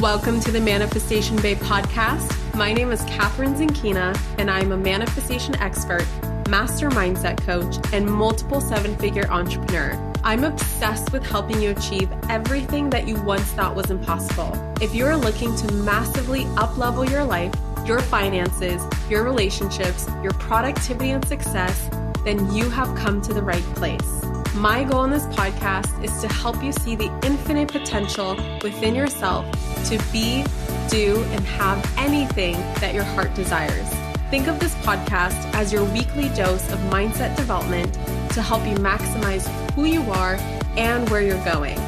Welcome to the Manifestation Babe podcast. My name is Catherine Zinkina, and I'm a manifestation expert, master mindset coach, and multiple seven-figure entrepreneur. I'm obsessed with helping you achieve everything that you once thought was impossible. If you're looking to massively up-level your life, your finances, your relationships, your productivity and success, then you have come to the right place. My goal in this podcast is to help you see the infinite potential within yourself to be, do, and have anything that your heart desires. Think of this podcast as your weekly dose of mindset development to help you maximize who you are and where you're going.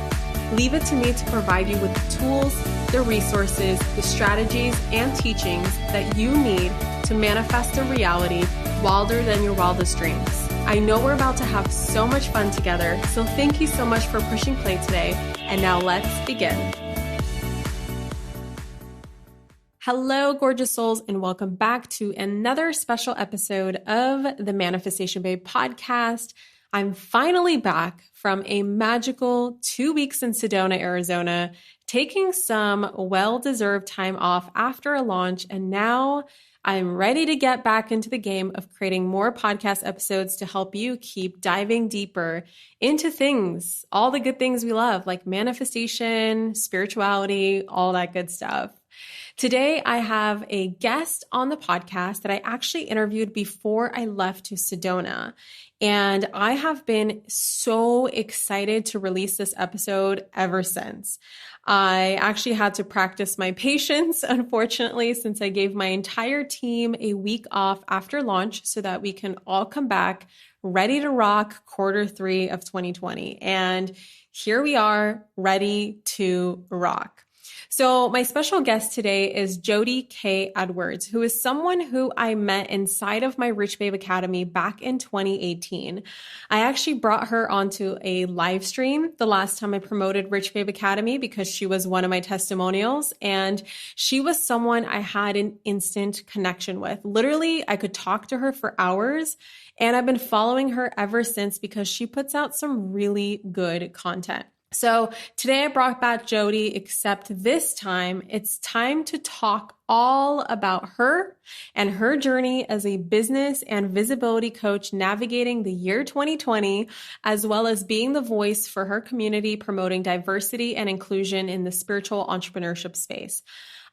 Leave it to me to provide you with the tools, the resources, the strategies, and teachings that you need to manifest a reality wilder than your wildest dreams. I know we're about to have so much fun together, so thank you so much for pushing play today. And now let's begin. Hello, gorgeous souls, and welcome back to another special episode of the Manifestation Babe podcast. I'm finally back from a magical 2 weeks in Sedona, Arizona, taking some well-deserved time off after a launch, and now I'm ready to get back into the game of creating more podcast episodes to help you keep diving deeper into things, all the good things we love, like manifestation, spirituality, all that good stuff. Today, I have a guest on the podcast that I actually interviewed before I left to Sedona. And I have been so excited to release this episode ever since. I actually had to practice my patience, unfortunately, since I gave my entire team a week off after launch so that we can all come back ready to rock Q3 of 2020. And here we are, ready to rock. So my special guest today is Jodi-Kay Edwards, who is someone who I met inside of my Rich Babe Academy back in 2018. I actually brought her onto a live stream the last time I promoted Rich Babe Academy because she was one of my testimonials, and she was someone I had an instant connection with. Literally, I could talk to her for hours, and I've been following her ever since because she puts out some really good content. So today I brought back Jodi, except this time it's time to talk all about her and her journey as a business and visibility coach navigating the year 2020, as well as being the voice for her community, promoting diversity and inclusion in the spiritual entrepreneurship space.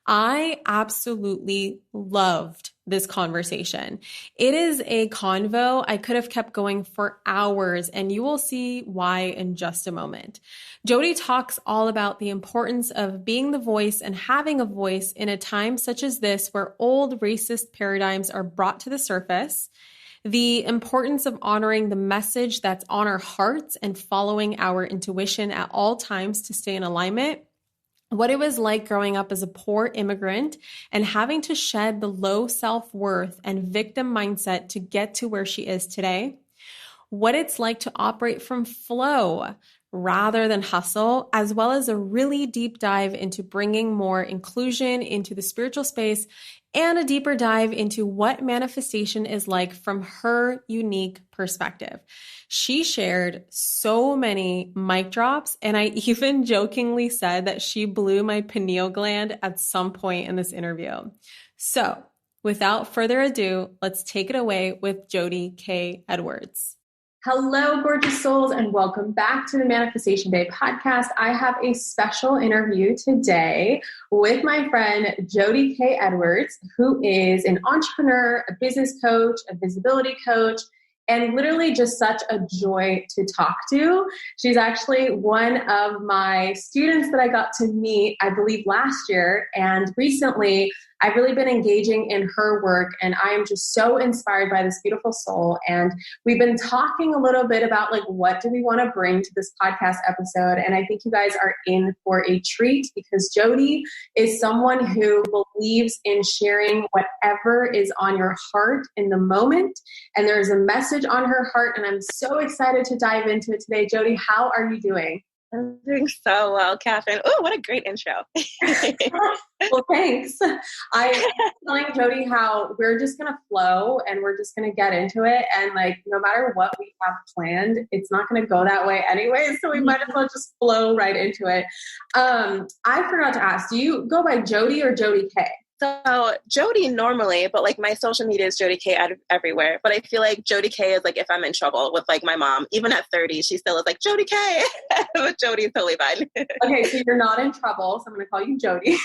I absolutely loved this conversation. It is a convo I could have kept going for hours, and you will see why in just a moment. Jodi talks all about the importance of being the voice and having a voice in a time such as this where old racist paradigms are brought to the surface, the importance of honoring the message that's on our hearts and following our intuition at all times to stay in alignment, what it was like growing up as a poor immigrant and having to shed the low self-worth and victim mindset to get to where she is today, what it's like to operate from flow rather than hustle, as well as a really deep dive into bringing more inclusion into the spiritual space and a deeper dive into what manifestation is like from her unique perspective. She shared so many mic drops, and I even jokingly said that she blew my pineal gland at some point in this interview. So without further ado, let's take it away with Jodi-Kay Edwards. Hello, gorgeous souls, and welcome back to the Manifestation Babe podcast. I have a special interview today with my friend Jodi-Kay Edwards, who is an entrepreneur, a business coach, a visibility coach, and literally just such a joy to talk to. She's actually one of my students that I got to meet, I believe, last year. And recently, I've really been engaging in her work, and I am just so inspired by this beautiful soul. And we've been talking a little bit about what do we want to bring to this podcast episode. And I think you guys are in for a treat because Jodi is someone who believes in sharing whatever is on your heart in the moment. And there's a message on her heart, and I'm so excited to dive into it today. Jodi, how are you doing? I'm doing so well, Catherine. Oh, what a great intro. Well, thanks. I was telling Jodi how we're just going to flow and we're just going to get into it. And like, no matter what we have planned, it's not going to go that way anyway. So we might as well just flow right into it. I forgot to ask, do you go by Jodi or Jodi-Kay? So Jodi normally, but like my social media is Jodi-Kay everywhere. But I feel like Jodi-Kay is like if I'm in trouble with like my mom, even at 30, she still is like Jodi-Kay. But Jodi is totally fine. Okay, so you're not in trouble. So I'm going to call you Jodi.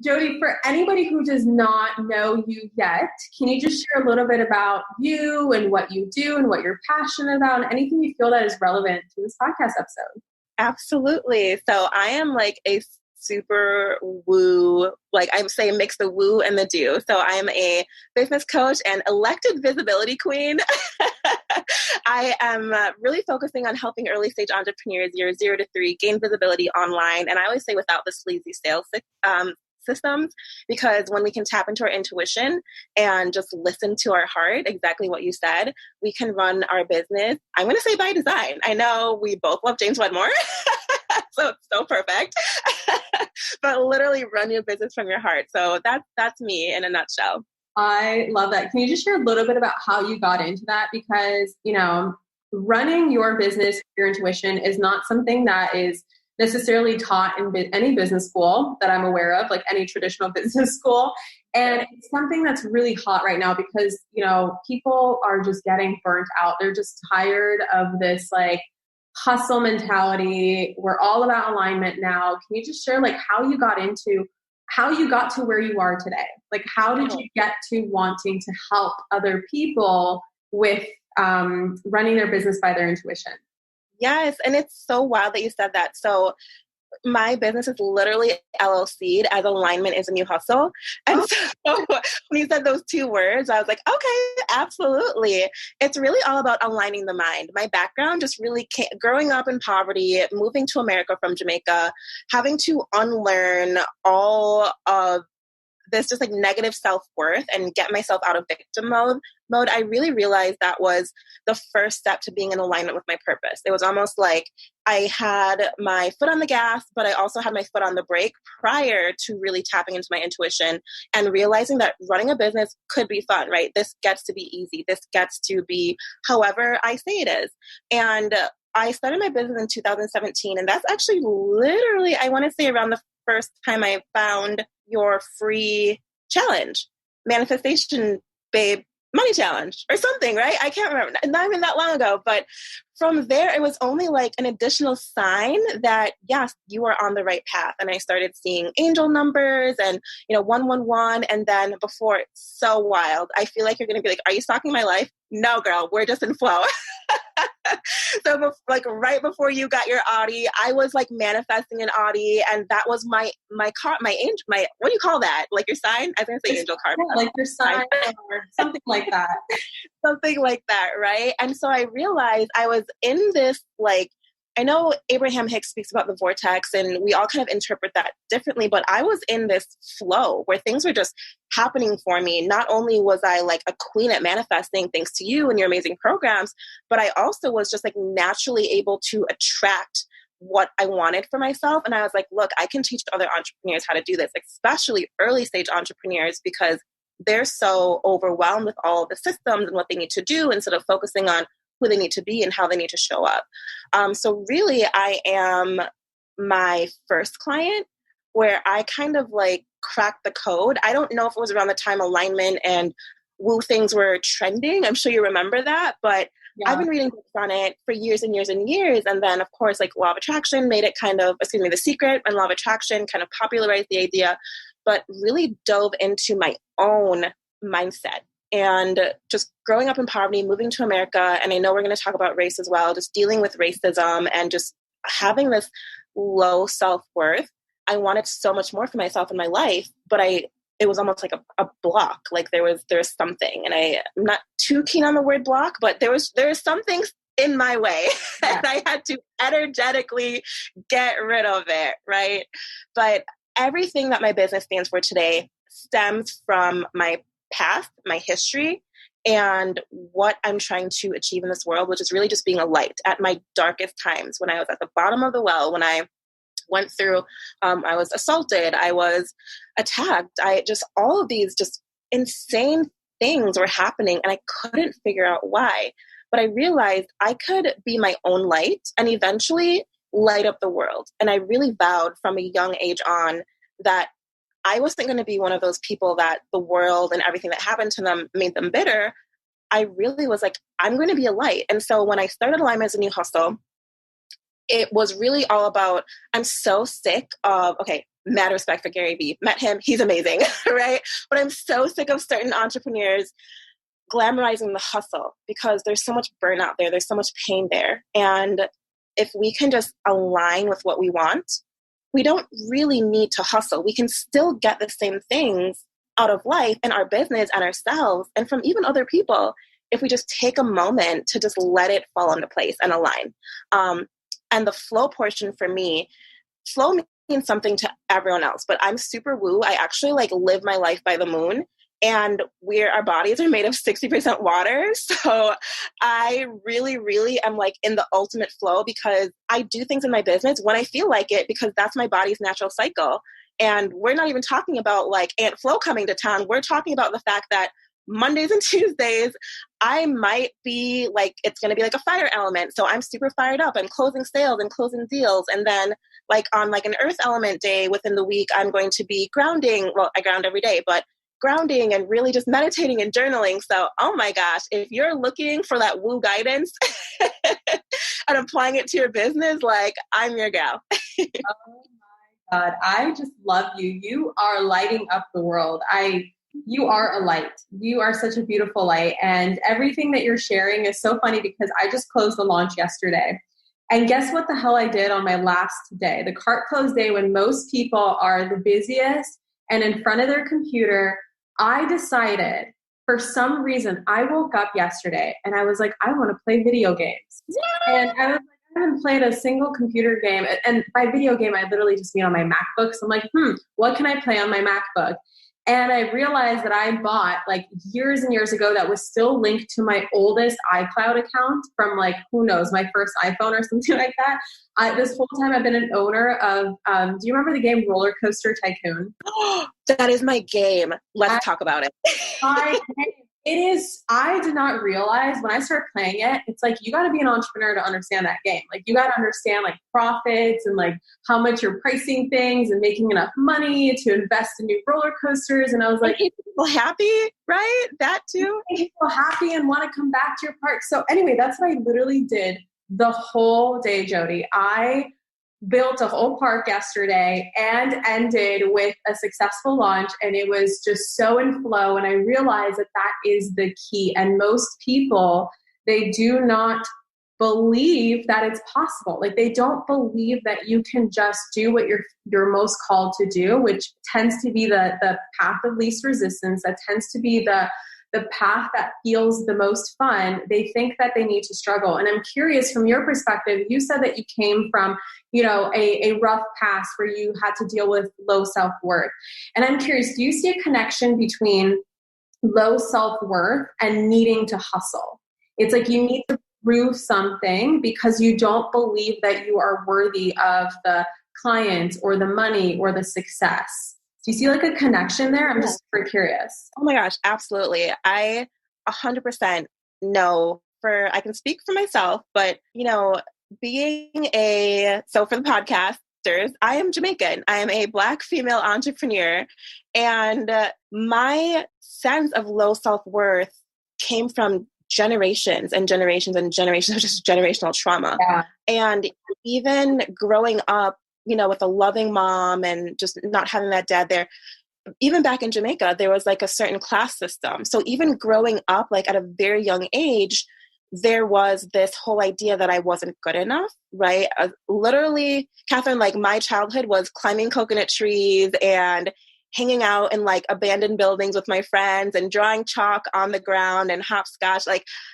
Jodi, for anybody who does not know you yet, can you just share a little bit about you and what you do and what you're passionate about and anything you feel that is relevant to this podcast episode? Absolutely. So I am like a super woo, like I would say mix the woo and the do. So I am a business coach and elected visibility queen. I am really focusing on helping early stage entrepreneurs years 0 to 3 gain visibility online. And I always say without the sleazy sales systems, because when we can tap into our intuition and just listen to our heart, exactly what you said, we can run our business. I'm going to say by design. I know we both love James Wedmore. So it's so perfect, but literally run your business from your heart. So that's me in a nutshell. I love that. Can you just share a little bit about how you got into that? Because, you know, running your business, your intuition is not something that is necessarily taught in any business school that I'm aware of, like any traditional business school. And it's something that's really hot right now because, you know, people are just getting burnt out. They're just tired of this like hustle mentality. We're all about alignment now. Can you just share like how you got to where you are today? Like, how did you get to wanting to help other people with running their business by their intuition? Yes. And it's so wild that you said that. So my business is literally LLC'd as alignment is a new hustle. And so when you said those 2 words, I was like, okay, absolutely. It's really all about aligning the mind. My background just really growing up in poverty, moving to America from Jamaica, having to unlearn all of this just like negative self-worth and get myself out of victim mode, I really realized that was the first step to being in alignment with my purpose. It was almost like I had my foot on the gas, but I also had my foot on the brake prior to really tapping into my intuition and realizing that running a business could be fun, right? This gets to be easy. This gets to be however I say it is. And I started my business in 2017, and that's actually literally, I want to say around the first time I found your free challenge, Manifestation Babe Money Challenge or something, right? I can't remember. Not even that long ago. But from there, it was only like an additional sign that, yes, you are on the right path. And I started seeing angel numbers and, 111. And then before, it's so wild. I feel like you're going to be like, are you stalking my life? No, girl, we're just in flow. So like right before you got your Audi, I was like manifesting an Audi, and that was my car, my angel, what do you call that? Like your sign? I was going to say angel car. Yeah, like your sign or something like that. Something like that, right? And so I realized I was in this like, I know Abraham Hicks speaks about the vortex and we all kind of interpret that differently, but I was in this flow where things were just happening for me. Not only was I like a queen at manifesting thanks to you and your amazing programs, but I also was just like naturally able to attract what I wanted for myself. And I was like, look, I can teach other entrepreneurs how to do this, especially early stage entrepreneurs, because they're so overwhelmed with all of the systems and what they need to do instead of focusing on who they need to be and how they need to show up. So really, I am my first client where I kind of like cracked the code. I don't know if it was around the time alignment and woo things were trending. I'm sure you remember that, but yeah. I've been reading books on it for years and years and years. And then of course, like Law of Attraction made it The Secret and Law of Attraction kind of popularized the idea, but really dove into my own mindset. And just growing up in poverty, moving to America, and I know we're going to talk about race as well, just dealing with racism and just having this low self-worth. I wanted so much more for myself in my life, but it was almost like a block. Like there was something, and I'm not too keen on the word block, but there was something in my way, yeah. And I had to energetically get rid of it, right? But everything that my business stands for today stems from my past, my history, and what I'm trying to achieve in this world, which is really just being a light at my darkest times, when I was at the bottom of the well, when I went through, I was assaulted, I was attacked, all of these just insane things were happening and I couldn't figure out why. But I realized I could be my own light and eventually light up the world. And I really vowed from a young age on that I wasn't going to be one of those people that the world and everything that happened to them made them bitter. I really was like, I'm going to be a light. And so when I started Alignment as a New Hustle, it was really all about, I'm so sick of, mad respect for Gary Vee. Met him, he's amazing, right? But I'm so sick of certain entrepreneurs glamorizing the hustle because there's so much burnout there. There's so much pain there. And if we can just align with what we want, we don't really need to hustle. We can still get the same things out of life and our business and ourselves and from even other people if we just take a moment to just let it fall into place and align. And the flow portion for me, flow means something to everyone else, but I'm super woo. I actually live my life by the moon. And our bodies are made of 60% water. So I really, really am in the ultimate flow because I do things in my business when I feel like it because that's my body's natural cycle. And we're not even talking about Aunt Flo coming to town. We're talking about the fact that Mondays and Tuesdays, I might be it's going to be a fire element. So I'm super fired up. I'm closing sales and closing deals. And then on an earth element day within the week, I'm going to be grounding. Well, I ground every day, but grounding and really just meditating and journaling. So, oh my gosh, if you're looking for that woo guidance and applying it to your business, I'm your gal. Oh my God. I just love you. You are lighting up the world. You are a light. You are such a beautiful light. And everything that you're sharing is so funny because I just closed the launch yesterday. And guess what the hell I did on my last day? The cart close day when most people are the busiest and in front of their computer. I decided for some reason, I woke up yesterday and I was like, I want to play video games. Yeah. And I was I haven't played a single computer game. And by video game, I literally just mean on my MacBook. So I'm like, what can I play on my MacBook? And I realized that I bought years and years ago that was still linked to my oldest iCloud account from who knows, my first iPhone or something like that. This whole time I've been an owner of, do you remember the game Roller Coaster Tycoon? That is my game. Let's talk about it. It is, I did not realize when I started playing it, it's you got to be an entrepreneur to understand that game. You got to understand profits and how much you're pricing things and making enough money to invest in new roller coasters. And I was make people happy, right? That too. Make people happy and want to come back to your park. So anyway, that's what I literally did the whole day, Jodi. I built a whole park yesterday and ended with a successful launch, and it was just so in flow. And I realized that that is the key. And most people, they do not believe that it's possible. They don't believe that you can just do what you're most called to do, which tends to be the path of least resistance. That tends to be the path that feels the most fun. They think that they need to struggle. And I'm curious from your perspective, you said that you came from, a rough past where you had to deal with low self-worth. And I'm curious, do you see a connection between low self-worth and needing to hustle? It's you need to prove something because you don't believe that you are worthy of the client or the money or the success. Do you see a connection there? I'm just super curious. Oh my gosh, absolutely. I 100% know I can speak for myself, but so for the podcasters, I am Jamaican. I am a Black female entrepreneur, and my sense of low self-worth came from generations and generations and generations of just generational trauma. Yeah. And even growing up, with a loving mom and just not having that dad there, even back in Jamaica, there was a certain class system. So even growing up, at a very young age, there was this whole idea that I wasn't good enough, right? Literally, Catherine, my childhood was climbing coconut trees and hanging out in abandoned buildings with my friends and drawing chalk on the ground and hopscotch.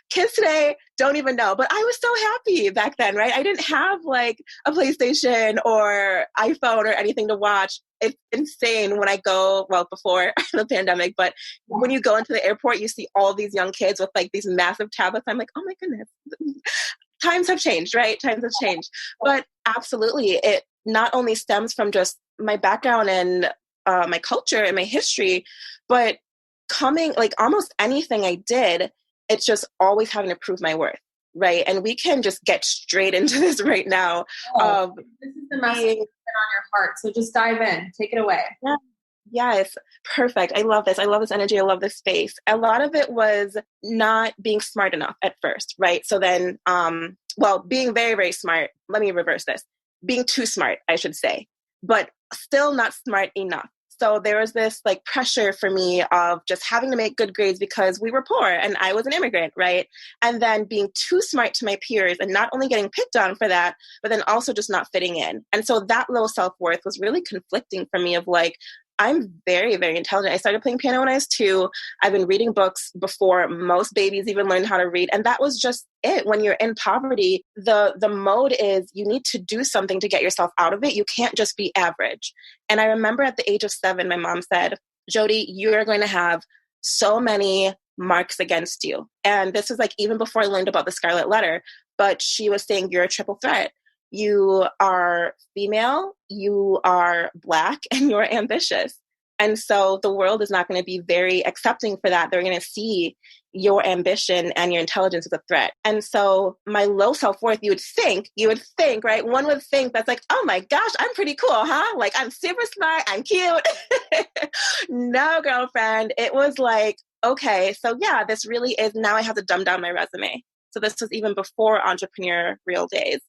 Kids today don't even know, but I was so happy back then, right? I didn't have a PlayStation or iPhone or anything to watch. It's insane when I go, before the pandemic, but when you go into the airport, you see all these young kids with these massive tablets. I'm oh my goodness. Times have changed, right? Times have changed. But absolutely, not only stems from just my background and my culture and my history, but coming like almost anything I did, it's just always having to prove my worth. Right. And we can just get straight into this right now. This is the message that's been on your heart. So just dive in, take it away. Yeah. Yes. Perfect. I love this. I love this energy. I love this space. A lot of it was not being smart enough at first. Right. So then, being very, very smart. Let me reverse this. Being too smart, I should say, but still not smart enough. So there was this like pressure for me of just having to make good grades because we were poor and I was an immigrant, right? And then being too smart to my peers and not only getting picked on for that, but then also just not fitting in. And so that low self-worth was really conflicting for me of like, I'm very, very intelligent. I started playing piano when I was 2. I've been reading books before most babies even learn how to read. And that was just it. When you're in poverty, the mode is you need to do something to get yourself out of it. You can't just be average. And I remember at the age of 7, my mom said, Jodi, you're going to have so many marks against you. And this was like even before I learned about the Scarlet Letter, but she was saying you're a triple threat. You are female, you are Black, and you're ambitious. And so the world is not going to be very accepting for that. They're going to see your ambition and your intelligence as a threat. And so my low self-worth, you would think, right? One would think that's like, oh my gosh, I'm pretty cool, huh? Like I'm super smart, I'm cute. No, girlfriend. It was like, okay, so yeah, this really is, now I have to dumb down my resume. So this was even before entrepreneurial days.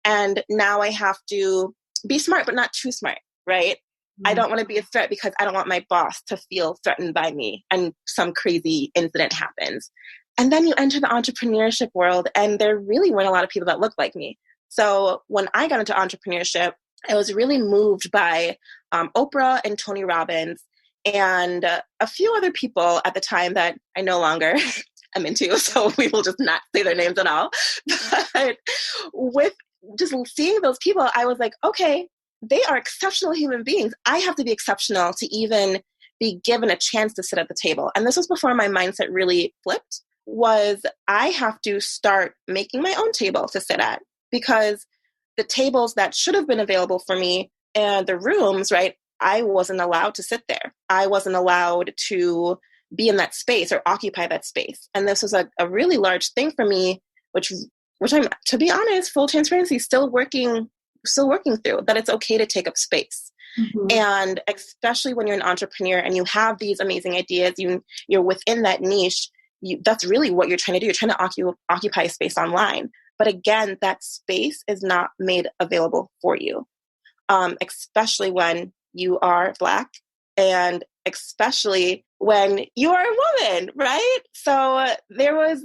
And now I have to be smart, but not too smart, right? Mm-hmm. I don't want to be a threat because I don't want my boss to feel threatened by me and some crazy incident happens. And then you enter the entrepreneurship world and there really weren't a lot of people that looked like me. So when I got into entrepreneurship, I was really moved by Oprah and Tony Robbins and a few other people at the time that I no longer am into. So we will just not say their names at all. But with just seeing those people, I was like, okay, they are exceptional human beings. I have to be exceptional to even be given a chance to sit at the table. And this was before my mindset really flipped, was I have to start making my own table to sit at, because the tables that should have been available for me and the rooms, right, I wasn't allowed to sit there. I wasn't allowed to be in that space or occupy that space. And this was a really large thing for me, which I'm, to be honest, full transparency, still working through, that it's okay to take up space. Mm-hmm. And especially when you're an entrepreneur and you have these amazing ideas, you're within that niche, that's really what you're trying to do. You're trying to occupy space online. But again, that space is not made available for you, especially when you are Black and especially when you are a woman, right? So there was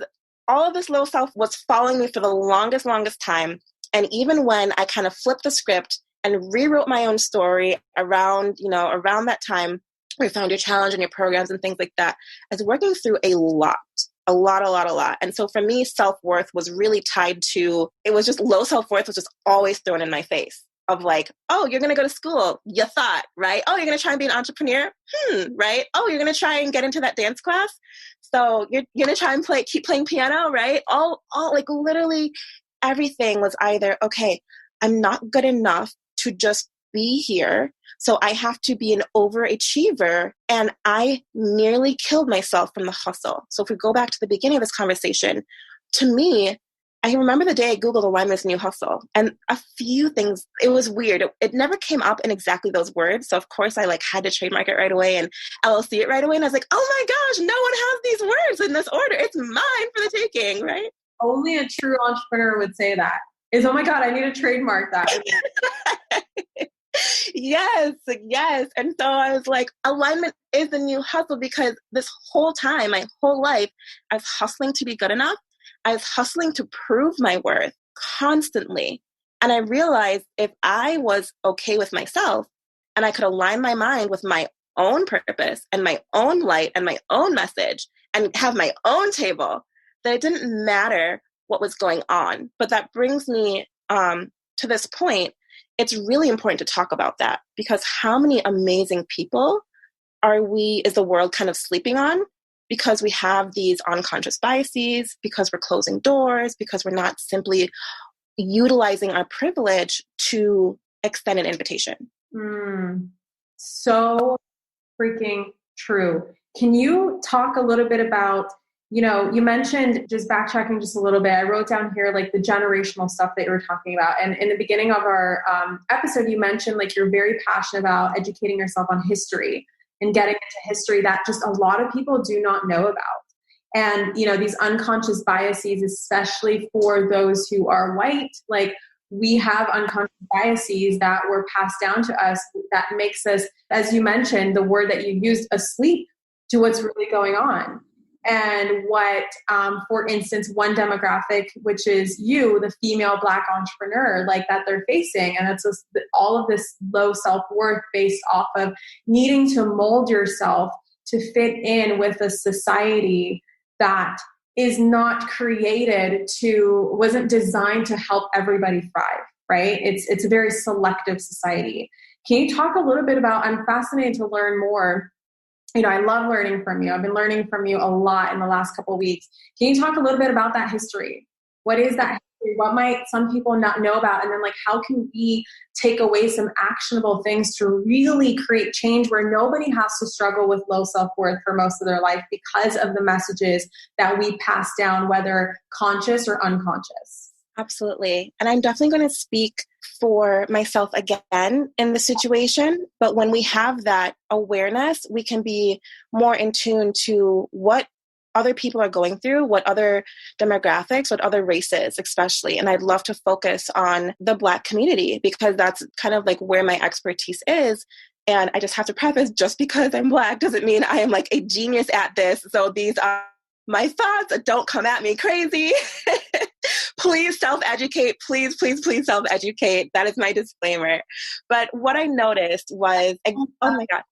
all of this low self was following me for the longest time. And even when I kind of flipped the script and rewrote my own story around that time, where you found your challenge and your programs and things like that, I was working through a lot. And so for me, self-worth was really tied to, it was just low self-worth was just always thrown in my face of like, oh, you're going to go to school. You thought, right? Oh, you're going to try and be an entrepreneur. Right? Oh, you're going to try and get into that dance class. So you're going to try and keep playing piano, right? All like literally everything was either, okay, I'm not good enough to just be here. So I have to be an overachiever. And I nearly killed myself from the hustle. So if we go back to the beginning of this conversation, to me, I remember the day I Googled Alignment's New Hustle, and a few things, it was weird. It never came up in exactly those words. So of course I had to trademark it right away and LLC it right away. And I was like, oh my gosh, no one has these words in this order. It's mine for the taking, right? Only a true entrepreneur would say that. Oh my God, I need to trademark that. Yes. And so I was like, alignment is the new hustle, because this whole time, my whole life, I was hustling to be good enough. I was hustling to prove my worth constantly. And I realized if I was okay with myself and I could align my mind with my own purpose and my own light and my own message and have my own table, that it didn't matter what was going on. But that brings me to this point. It's really important to talk about that, because how many amazing people is the world kind of sleeping on, because we have these unconscious biases, because we're closing doors, because we're not simply utilizing our privilege to extend an invitation. So freaking true. Can you talk a little bit about, you mentioned, just backtracking just a little bit, I wrote down here like the generational stuff that you were talking about. And in the beginning of our episode, you mentioned like you're very passionate about educating yourself on history and getting into history that just a lot of people do not know about. And, these unconscious biases, especially for those who are white, like we have unconscious biases that were passed down to us that makes us, as you mentioned, the word that you used, asleep to what's really going on. And what, for instance, one demographic, which is you, the female Black entrepreneur, like that they're facing. And it's just all of this low self-worth based off of needing to mold yourself to fit in with a society that is not wasn't designed to help everybody thrive, right? It's a very selective society. Can you talk a little bit about, I'm fascinated to learn more. I love learning from you. I've been learning from you a lot in the last couple of weeks. Can you talk a little bit about that history? What is that history? What might some people not know about? And then how can we take away some actionable things to really create change where nobody has to struggle with low self-worth for most of their life because of the messages that we pass down, whether conscious or unconscious? Absolutely. And I'm definitely going to speak for myself again in the situation. But when we have that awareness, we can be more in tune to what other people are going through, what other demographics, what other races, especially. And I'd love to focus on the Black community because that's kind of like where my expertise is. And I just have to preface, just because I'm Black doesn't mean I am like a genius at this. So these are my thoughts. Don't come at me crazy. Please self-educate. Please, please, please self-educate. That is my disclaimer. But what I noticed was, oh my God.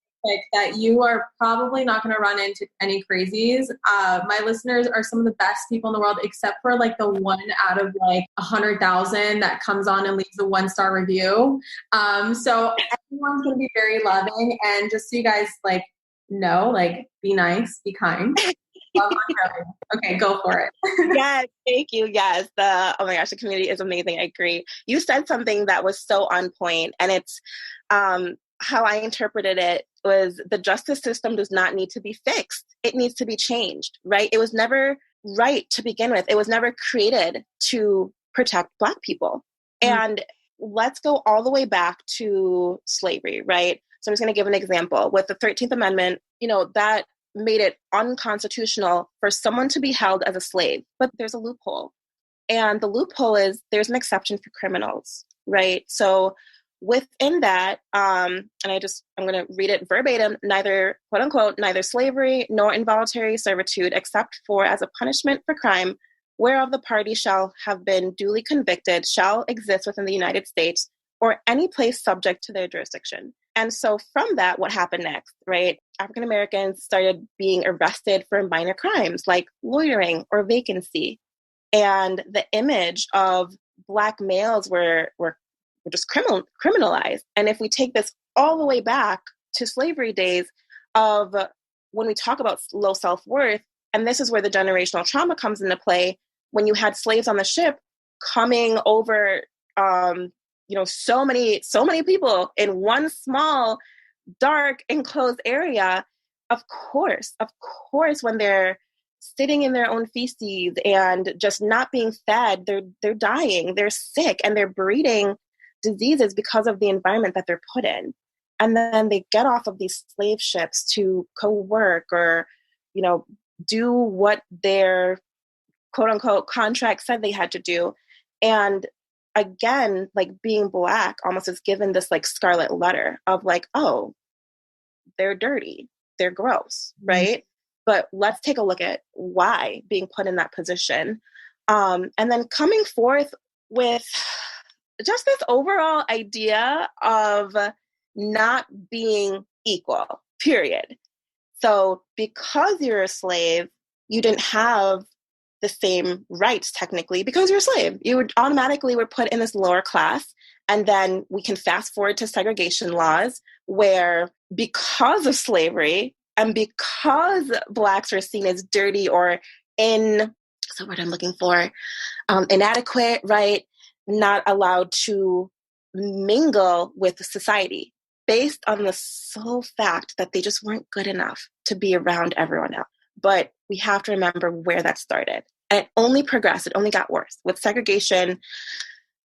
That you are probably not going to run into any crazies. My listeners are some of the best people in the world, except for like the one out of like 100,000 that comes on and leaves a 1-star review. So everyone's going to be very loving. And just so you guys know, be nice, be kind. Okay, go for it. Yes, thank you. Yes. Oh my gosh, the community is amazing. I agree. You said something that was so on point, and it's how I interpreted it was the justice system does not need to be fixed. It needs to be changed, right? It was never right to begin with. It was never created to protect Black people. Mm-hmm. And let's go all the way back to slavery, right? So I'm just going to give an example. With the 13th Amendment, that made it unconstitutional for someone to be held as a slave, but there's a loophole. And the loophole is there's an exception for criminals, right? So within that, and I'm going to read it verbatim, neither, quote unquote, neither slavery nor involuntary servitude, except for as a punishment for crime, whereof the party shall have been duly convicted, shall exist within the United States or any place subject to their jurisdiction. And so from that, what happened next, right? African Americans started being arrested for minor crimes like loitering or vacancy. And the image of Black males were just criminalized. And if we take this all the way back to slavery days of when we talk about low self-worth, and this is where the generational trauma comes into play, when you had slaves on the ship coming over, so many people in one small, dark, enclosed area, of course, when they're sitting in their own feces and just not being fed, they're dying, they're sick, and they're breeding diseases because of the environment that they're put in. And then they get off of these slave ships to co-work or, do what their quote unquote contract said they had to do. And again, being Black almost is given this scarlet letter of oh, they're dirty, they're gross, right? Mm-hmm. But let's take a look at why being put in that position. And then coming forth with just this overall idea of not being equal, period. So because you're a slave, you didn't have the same rights technically because you're a slave. You would automatically were put in this lower class. And then we can fast forward to segregation laws where because of slavery and because Blacks were seen as dirty or inadequate, right? Not allowed to mingle with society based on the sole fact that they just weren't good enough to be around everyone else. But we have to remember where that started. And it only progressed. It only got worse. With segregation,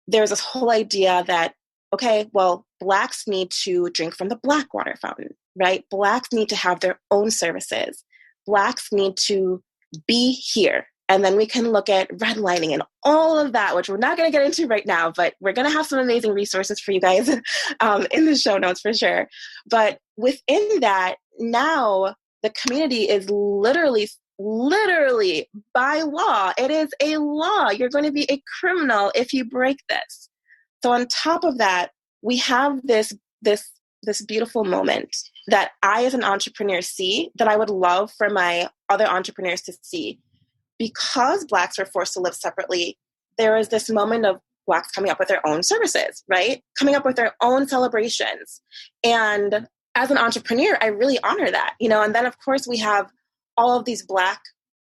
there's this whole idea that, okay, well, Blacks need to drink from the Black water fountain, right? Blacks need to have their own services. Blacks need to be here. And then we can look at redlining and all of that, which we're not going to get into right now, but we're going to have some amazing resources for you guys in the show notes for sure. But within that, now the community is literally by law, it is a law. You're going to be a criminal if you break this. So on top of that, we have this beautiful moment that I as an entrepreneur see that I would love for my other entrepreneurs to see. Because Blacks were forced to live separately, there is this moment of Blacks coming up with their own services, right? Coming up with their own celebrations. And as an entrepreneur, I really honor that, and then of course we have all of these Black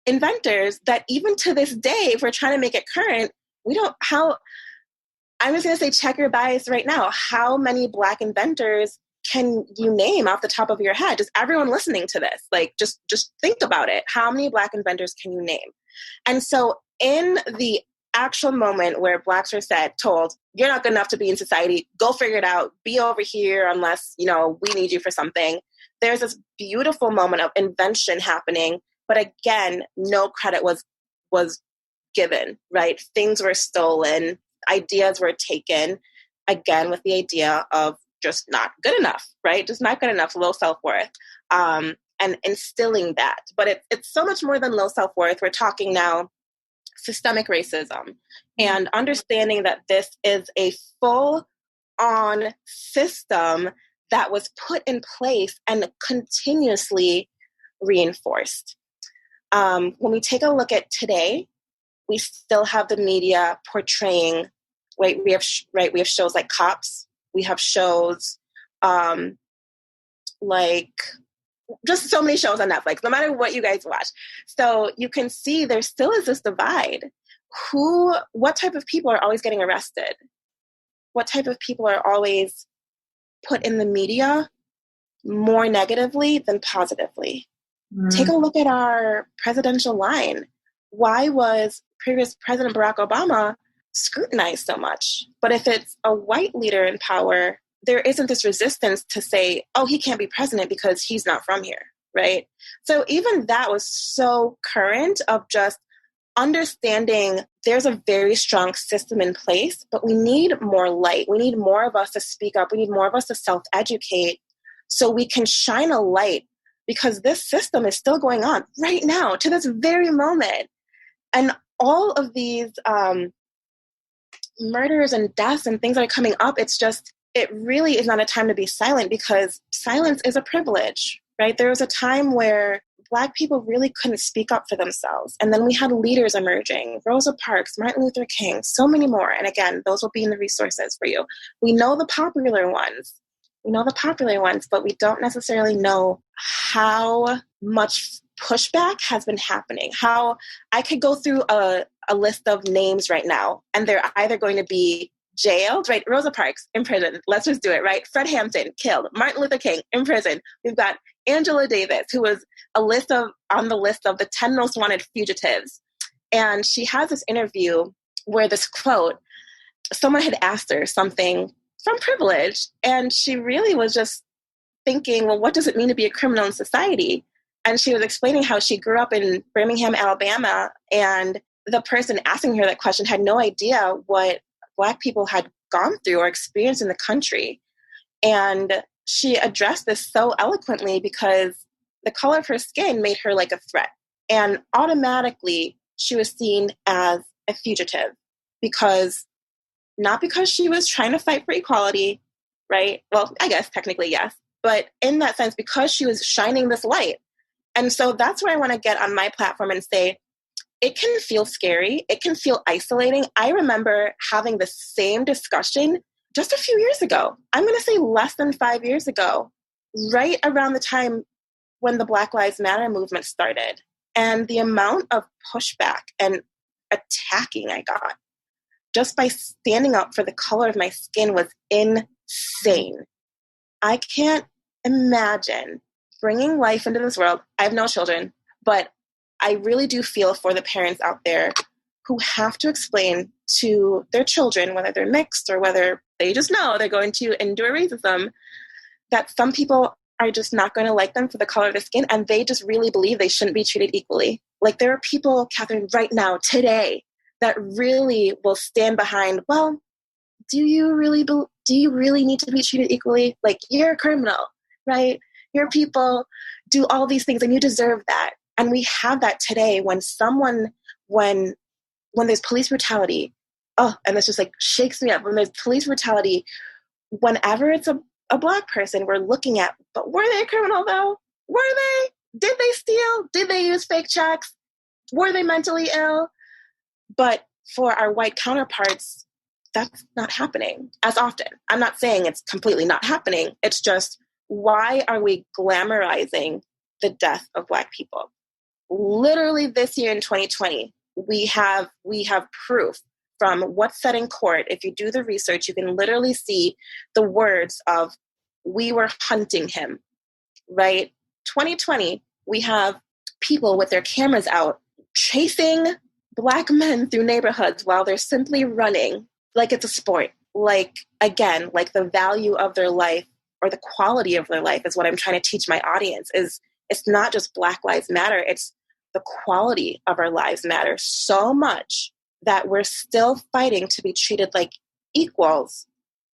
inventors that even to this day, if we're trying to make it current, I'm just going to say, check your bias right now. How many Black inventors can you name off the top of your head? Just everyone listening to this, like, just think about it. How many Black inventors can you name? And so in the actual moment where Blacks are told, you're not good enough to be in society, go figure it out, be over here unless, we need you for something. There's this beautiful moment of invention happening. But again, no credit was given, right? Things were stolen, ideas were taken, again, with the idea of just not good enough, right? Just not good enough, low self-worth, and instilling that. But it's so much more than low self-worth. We're talking now systemic racism and understanding that this is a full-on system that was put in place and continuously reinforced. When we take a look at today, we still have the media portraying, right? We have shows like Cops. We have shows like just so many shows on Netflix, no matter what you guys watch. So you can see there still is this divide. What type of people are always getting arrested? What type of people are always put in the media more negatively than positively? Take a look at our presidential line. Why was previous President Barack Obama scrutinized so much? But if it's a white leader in power, there isn't this resistance to say, oh, he can't be president because he's not from here, right? So even that was so current of just understanding there's a very strong system in place, but we need more light. We need more of us to speak up. We need more of us to self-educate so we can shine a light, because this system is still going on right now to this very moment. And all of these murders and deaths and things that are coming up, it really is not a time to be silent, because silence is a privilege, right? There was a time where Black people really couldn't speak up for themselves. And then we had leaders emerging, Rosa Parks, Martin Luther King, so many more. And again, those will be in the resources for you. We know the popular ones. But we don't necessarily know how much pushback has been happening. How I could go through a list of names right now, and they're either going to be jailed, right? Rosa Parks in prison. Let's just do it, right? Fred Hampton killed. Martin Luther King in prison. We've got Angela Davis, who was on the list of the 10 most wanted fugitives. And she has this interview where this quote, someone had asked her something from privilege, and she really was just thinking, well, what does it mean to be a criminal in society? And she was explaining how she grew up in Birmingham, Alabama, and the person asking her that question had no idea what Black people had gone through or experienced in the country. And she addressed this so eloquently because the color of her skin made her like a threat. And automatically she was seen as a fugitive, not because she was trying to fight for equality, right? Well, I guess technically yes, but in that sense, because she was shining this light. And so that's where I want to get on my platform and say, it can feel scary. It can feel isolating. I remember having the same discussion just a few years ago. I'm going to say less than 5 years ago, right around the time when the Black Lives Matter movement started. And the amount of pushback and attacking I got just by standing up for the color of my skin was insane. I can't imagine bringing life into this world. I have no children, but I really do feel for the parents out there who have to explain to their children, whether they're mixed or whether they just know they're going to endure racism, that some people are just not going to like them for the color of their skin, and they just really believe they shouldn't be treated equally. Like, there are people, Catherine, right now, today, that really will stand behind, well, do you really need to be treated equally? Like, you're a criminal, right? Your people do all these things and you deserve that. And we have that today when there's police brutality. Oh, and this just like shakes me up. When there's police brutality, whenever it's a Black person, we're looking at, but were they a criminal though? Were they? Did they steal? Did they use fake checks? Were they mentally ill? But for our white counterparts, that's not happening as often. I'm not saying it's completely not happening. It's just, why are we glamorizing the death of Black people? Literally this year in 2020, we have proof from what's said in court. If you do the research, you can literally see the words of, we were hunting him, right? 2020, we have people with their cameras out chasing Black men through neighborhoods while they're simply running like it's a sport. Like, again, like the value of their life or the quality of their life is what I'm trying to teach my audience. Is it's not just Black Lives Matter, it's the quality of our lives matter so much that we're still fighting to be treated like equals.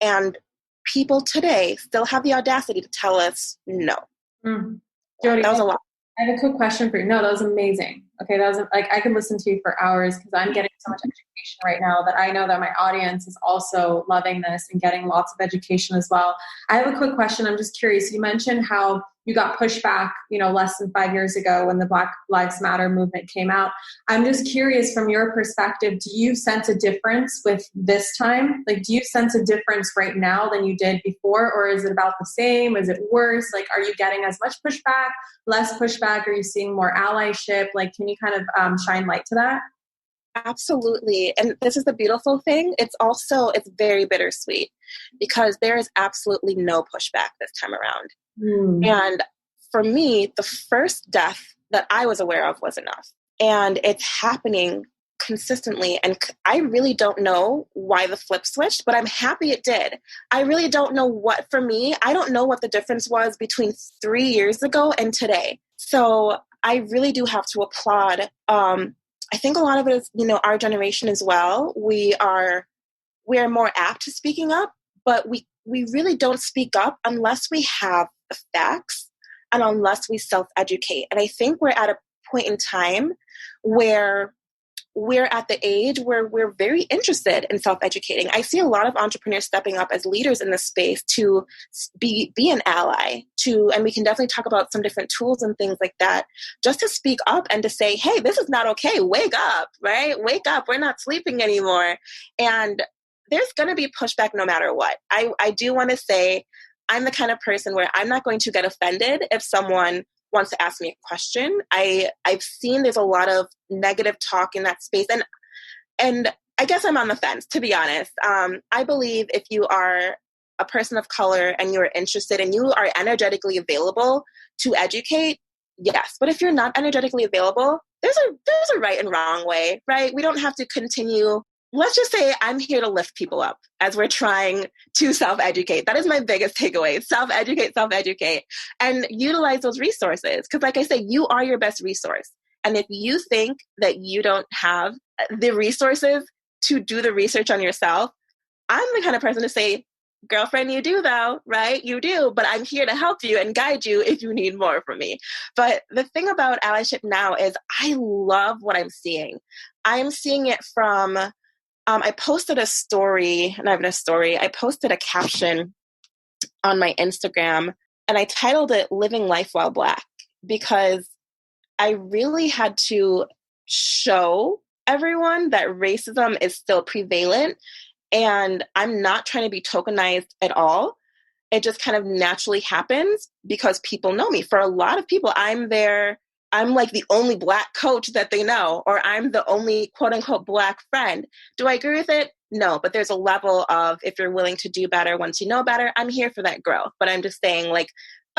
And people today still have the audacity to tell us no. Jodi, that was a lot. I have a quick question for you. No, that was amazing. Okay, that was like, I could listen to you for hours because I'm getting so much education right now that I know that my audience is also loving this and getting lots of education as well. I have a quick question. I'm just curious. You mentioned how you got pushed back, less than 5 years ago when the Black Lives Matter movement came out. I'm just curious, from your perspective, do you sense a difference with this time? Like, do you sense a difference right now than you did before, or is it about the same? Is it worse? Like, are you getting as much pushback, less pushback? Are you seeing more allyship? Like, can you kind of shine light to that? Absolutely. And this is the beautiful thing. It's very bittersweet because there is absolutely no pushback this time around. And for me, the first death that I was aware of was enough. And it's happening consistently. And I really don't know why the flip switched, but I'm happy it did. I really don't know I don't know what the difference was between 3 years ago and today. So I really do have to applaud. I think a lot of it is, our generation as well. We are more apt to speaking up, but we really don't speak up unless we have the facts and unless we self-educate. And I think we're at a point in time where we're at the age where we're very interested in self-educating. I see a lot of entrepreneurs stepping up as leaders in this space to be an ally, and we can definitely talk about some different tools and things like that, just to speak up and to say, hey, this is not okay. Wake up, right? Wake up. We're not sleeping anymore. And there's going to be pushback no matter what. I do want to say I'm the kind of person where I'm not going to get offended if someone wants to ask me a question. I've seen there's a lot of negative talk in that space. And I guess I'm on the fence, to be honest. I believe if you are a person of color and you're interested and you are energetically available to educate, yes. But if you're not energetically available, there's a right and wrong way, right? We don't have to continue. Let's just say I'm here to lift people up as we're trying to self-educate. That is my biggest takeaway. Self-educate, and utilize those resources. Because like I say, you are your best resource. And if you think that you don't have the resources to do the research on yourself, I'm the kind of person to say, girlfriend, you do though, right? You do, but I'm here to help you and guide you if you need more from me. But the thing about allyship now is I love what I'm seeing. I'm seeing it from... I posted a story, I posted a caption on my Instagram, and I titled it Living Life While Black, because I really had to show everyone that racism is still prevalent, and I'm not trying to be tokenized at all. It just kind of naturally happens because people know me. For a lot of people, I'm their I'm like the only Black coach that they know, or I'm the only quote unquote Black friend. Do I agree with it? No, but there's a level of, if you're willing to do better once you know better, I'm here for that growth. But I'm just saying, like,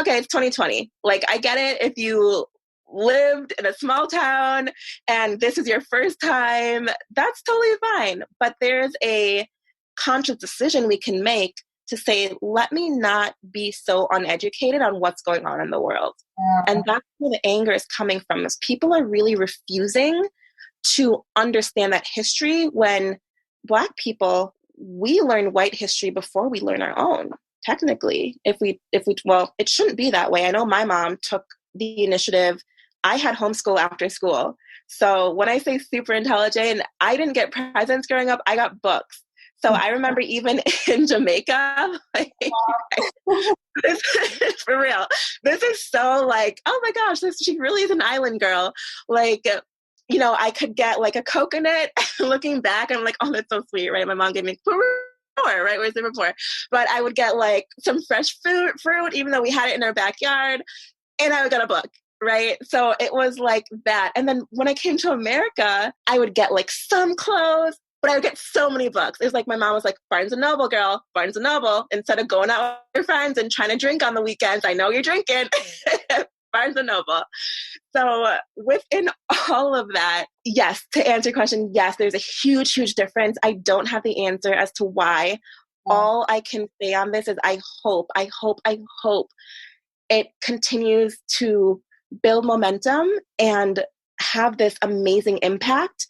okay, it's 2020. Like, I get it if you lived in a small town and this is your first time, that's totally fine. But there's a conscious decision we can make to say, let me not be so uneducated on what's going on in the world. And that's where the anger is coming from, is people are really refusing to understand that history, when Black people, we learn white history before we learn our own. Technically, if we, well, it shouldn't be that way. I know my mom took the initiative. I had homeschool after school. So when I say super intelligent, I didn't get presents growing up. I got books. So I remember even in Jamaica, like, for real, this is so like, oh my gosh, she really is an island girl. Like, you know, I could get like a coconut. Looking back, I'm like, oh, that's so sweet, right? My mom gave me right? Where's the rapport? But I would get like some fresh fruit, even though we had it in our backyard, and I would get a book. Right. So it was like that. And then when I came to America, I would get like some clothes, but I would get so many books. It was like my mom was like, Barnes and Noble, girl, Barnes and Noble. Instead of going out with your friends and trying to drink on the weekends, I know you're drinking. Barnes and Noble. So within all of that, yes, to answer your question, yes, there's a huge, huge difference. I don't have the answer as to why. All I can say on this is I hope it continues to build momentum and have this amazing impact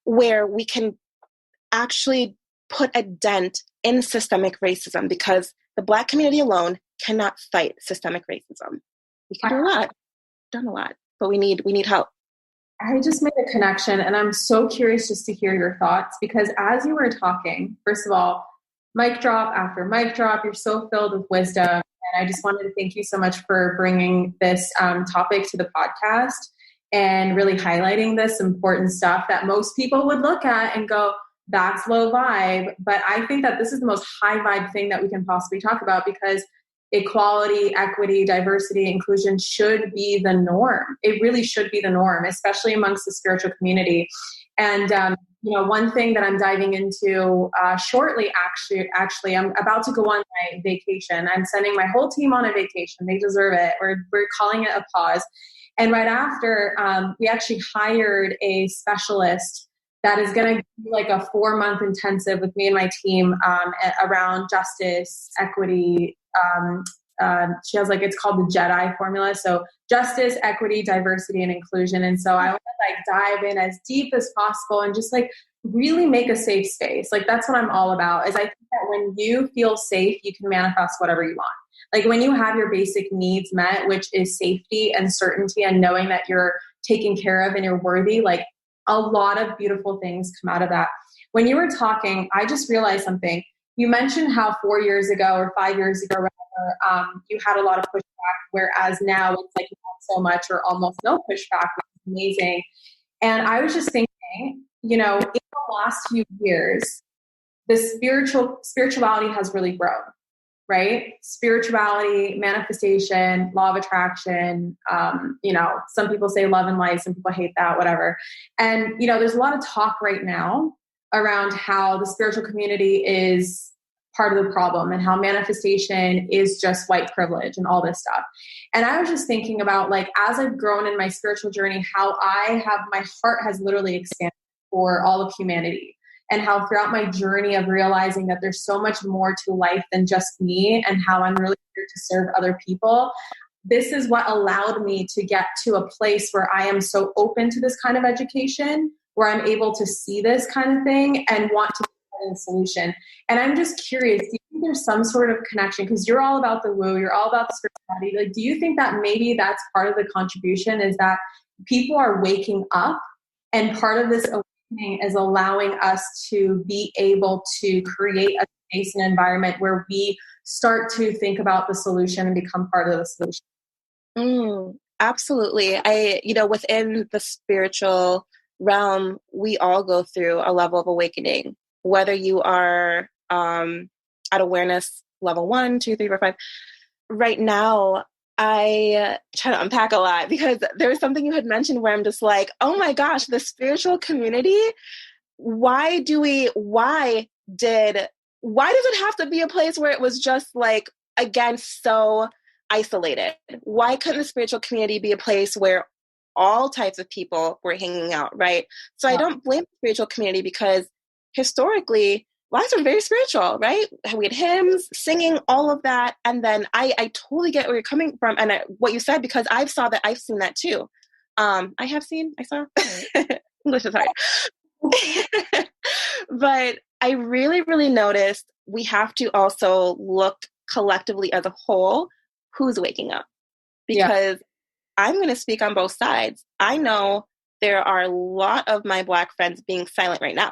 where we can actually put a dent in systemic racism, because the Black community alone cannot fight systemic racism. We can do a lot, done a lot, but we need help. I just made a connection, and I'm so curious just to hear your thoughts, because as you were talking, first of all, mic drop after mic drop, you're so filled with wisdom. And I just wanted to thank you so much for bringing this topic to the podcast and really highlighting this important stuff that most people would look at and go, that's low vibe. But I think that this is the most high vibe thing that we can possibly talk about, because equality, equity, diversity, inclusion should be the norm. It really should be the norm, especially amongst the spiritual community. And, you know, one thing that I'm diving into shortly, actually, I'm about to go on my vacation. I'm sending my whole team on a vacation. They deserve it. We're calling it a pause. And right after, we actually hired a specialist that is going to be like a 4-month intensive with me and my team around justice, equity. She has like, it's called the Jedi formula. So justice, equity, diversity, and inclusion. And so I want to like dive in as deep as possible and just like really make a safe space. Like that's what I'm all about, is I think that when you feel safe, you can manifest whatever you want. Like when you have your basic needs met, which is safety and certainty and knowing that you're taken care of and you're worthy, like a lot of beautiful things come out of that. When you were talking, I just realized something. You mentioned how 4 years ago or 5 years ago, you had a lot of pushback, whereas now it's like not so much or almost no pushback, which is amazing. And I was just thinking, you know, in the last few years, the spirituality has really grown, right? Spirituality, manifestation, law of attraction, you know, some people say love and light, some people hate that, whatever. And, you know, there's a lot of talk right now around how the spiritual community is part of the problem and how manifestation is just white privilege and all this stuff. And I was just thinking about, like, as I've grown in my spiritual journey, how my heart has literally expanded for all of humanity, and how throughout my journey of realizing that there's so much more to life than just me and how I'm really here to serve other people. This is what allowed me to get to a place where I am so open to this kind of education, where I'm able to see this kind of thing and want to find a solution. And I'm just curious, do you think there's some sort of connection? Because you're all about the woo, you're all about the spirituality. Like, do you think that maybe that's part of the contribution, is that people are waking up, and part of this awakening is allowing us to be able to create a space and environment where we start to think about the solution and become part of the solution? Absolutely. Within the spiritual realm, we all go through a level of awakening, whether you are at awareness level 1, 2, 3, 4, 5. Right now, I try to unpack a lot because there was something you had mentioned where I'm just like, oh my gosh, the spiritual community, why did, why does it have to be a place where it was just like, again, so isolated? Why couldn't the spiritual community be a place where all types of people were hanging out, right? So I don't blame the spiritual community because historically, lives are very spiritual, right? We had hymns, singing, all of that. And then I totally get where you're coming from and what you said, because I've seen that too. I saw. English is hard. But I really, really noticed we have to also look collectively as a whole who's waking up. Because I'm going to speak on both sides. I know there are a lot of my Black friends being silent right now.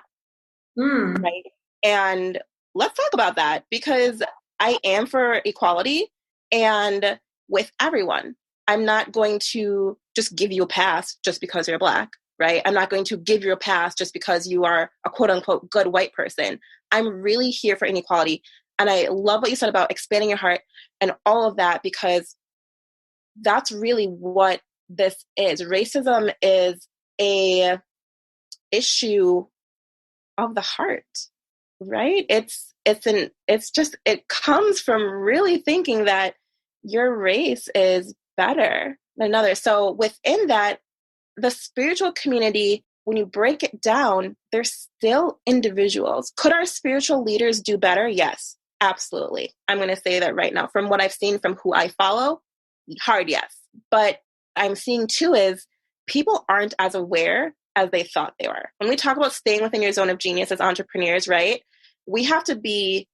Right? And let's talk about that because I am for equality and with everyone. I'm not going to just give you a pass just because you're Black, right? I'm not going to give you a pass just because you are a quote unquote good white person. I'm really here for inequality. And I love what you said about expanding your heart and all of that because that's really what this is. Racism is a issue of the heart, right? It comes from really thinking that your race is better than another. So within that, the spiritual community, when you break it down, they're still individuals. Could our spiritual leaders do better? Yes, absolutely. I'm going to say that right now. From what I've seen from who I follow, hard yes. But I'm seeing too is people aren't as aware as they thought they were. When we talk about staying within your zone of genius as entrepreneurs, right? We have to be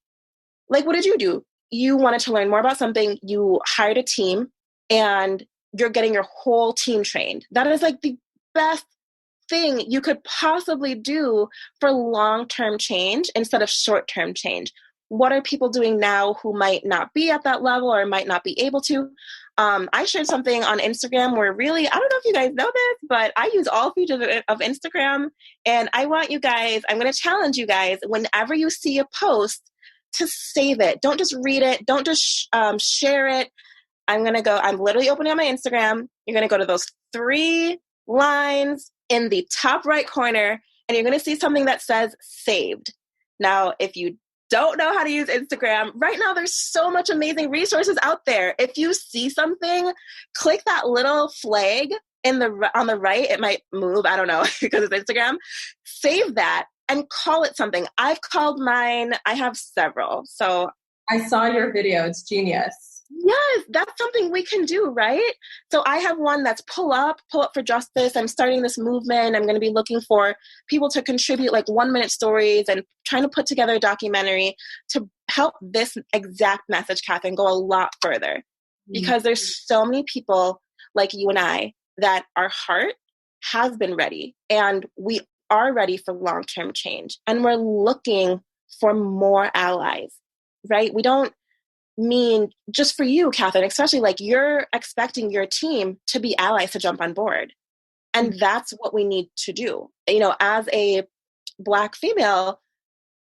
like, what did you do? You wanted to learn more about something. You hired a team and you're getting your whole team trained. That is like the best thing you could possibly do for long-term change instead of short-term change. What are people doing now who might not be at that level or might not be able to? I shared something on Instagram where really, I don't know if you guys know this, but I use all features of Instagram. And I want you guys, I'm going to challenge you guys, whenever you see a post, to save it. Don't just read it. Don't just share it. I'm literally opening up my Instagram. You're going to go to those 3 lines in the top right corner, and you're going to see something that says saved. Now, if you don't know how to use Instagram, right now there's so much amazing resources out there. If you see something, click that little flag on the right. It might move, I don't know, because it's Instagram. Save that and call it something. I've called mine. I have several. So I saw your video. It's genius. Yes, that's something we can do, right? So I have one that's pull up for justice. I'm starting this movement. I'm going to be looking for people to contribute like 1-minute stories and trying to put together a documentary to help this exact message, Catherine, go a lot further. Because there's so many people like you and I that our heart has been ready and we are ready for long-term change. And we're looking for more allies, right? We don't mean just for you, Catherine, especially like you're expecting your team to be allies to jump on board. And that's what we need to do. You know, as a Black female,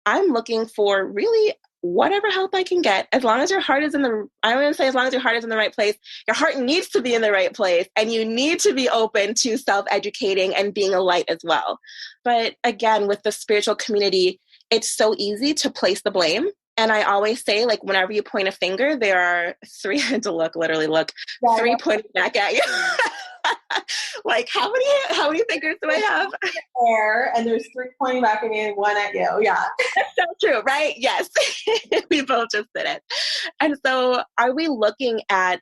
I'm looking for really whatever help I can get, as long as your heart is I don't want to say as long as your heart is in the right place, your heart needs to be in the right place and you need to be open to self-educating and being a light as well. But again, with the spiritual community, it's so easy to place the blame. And I always say, like, whenever you point a finger, there are 3 literally look, 3 pointing back at you. Like, how many fingers do I have? There, and there's 3 pointing back at me and 1 at you. Yeah. That's so true, right? Yes. We both just did it. And so are we looking at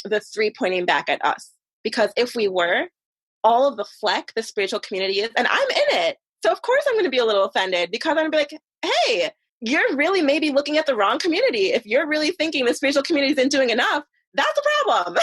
the 3 pointing back at us? Because if we were, all of the fleck the spiritual community is, and I'm in it. So of course I'm going to be a little offended because I'm going to be like, hey, you're really maybe looking at the wrong community. If you're really thinking the spiritual community isn't doing enough, that's a problem.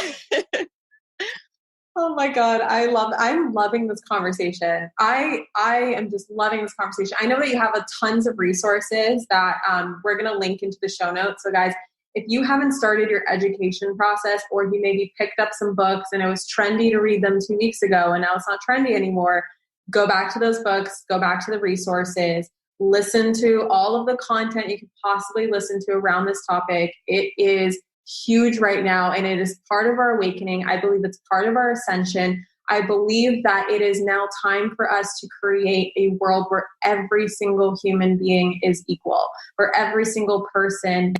Oh my God. I'm loving this conversation. I am just loving this conversation. I know that you have tons of resources that we're going to link into the show notes. So guys, if you haven't started your education process or you maybe picked up some books and it was trendy to read them 2 weeks ago and now it's not trendy anymore, go back to those books, go back to the resources, listen to all of the content you could possibly listen to around this topic. It is huge right now, and it is part of our awakening. I believe it's part of our ascension. I believe that it is now time for us to create a world where every single human being is equal, where every single person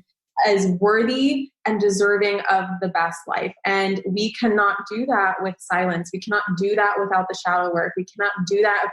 is worthy and deserving of the best life. And we cannot do that with silence. We cannot do that without the shadow work. We cannot do that if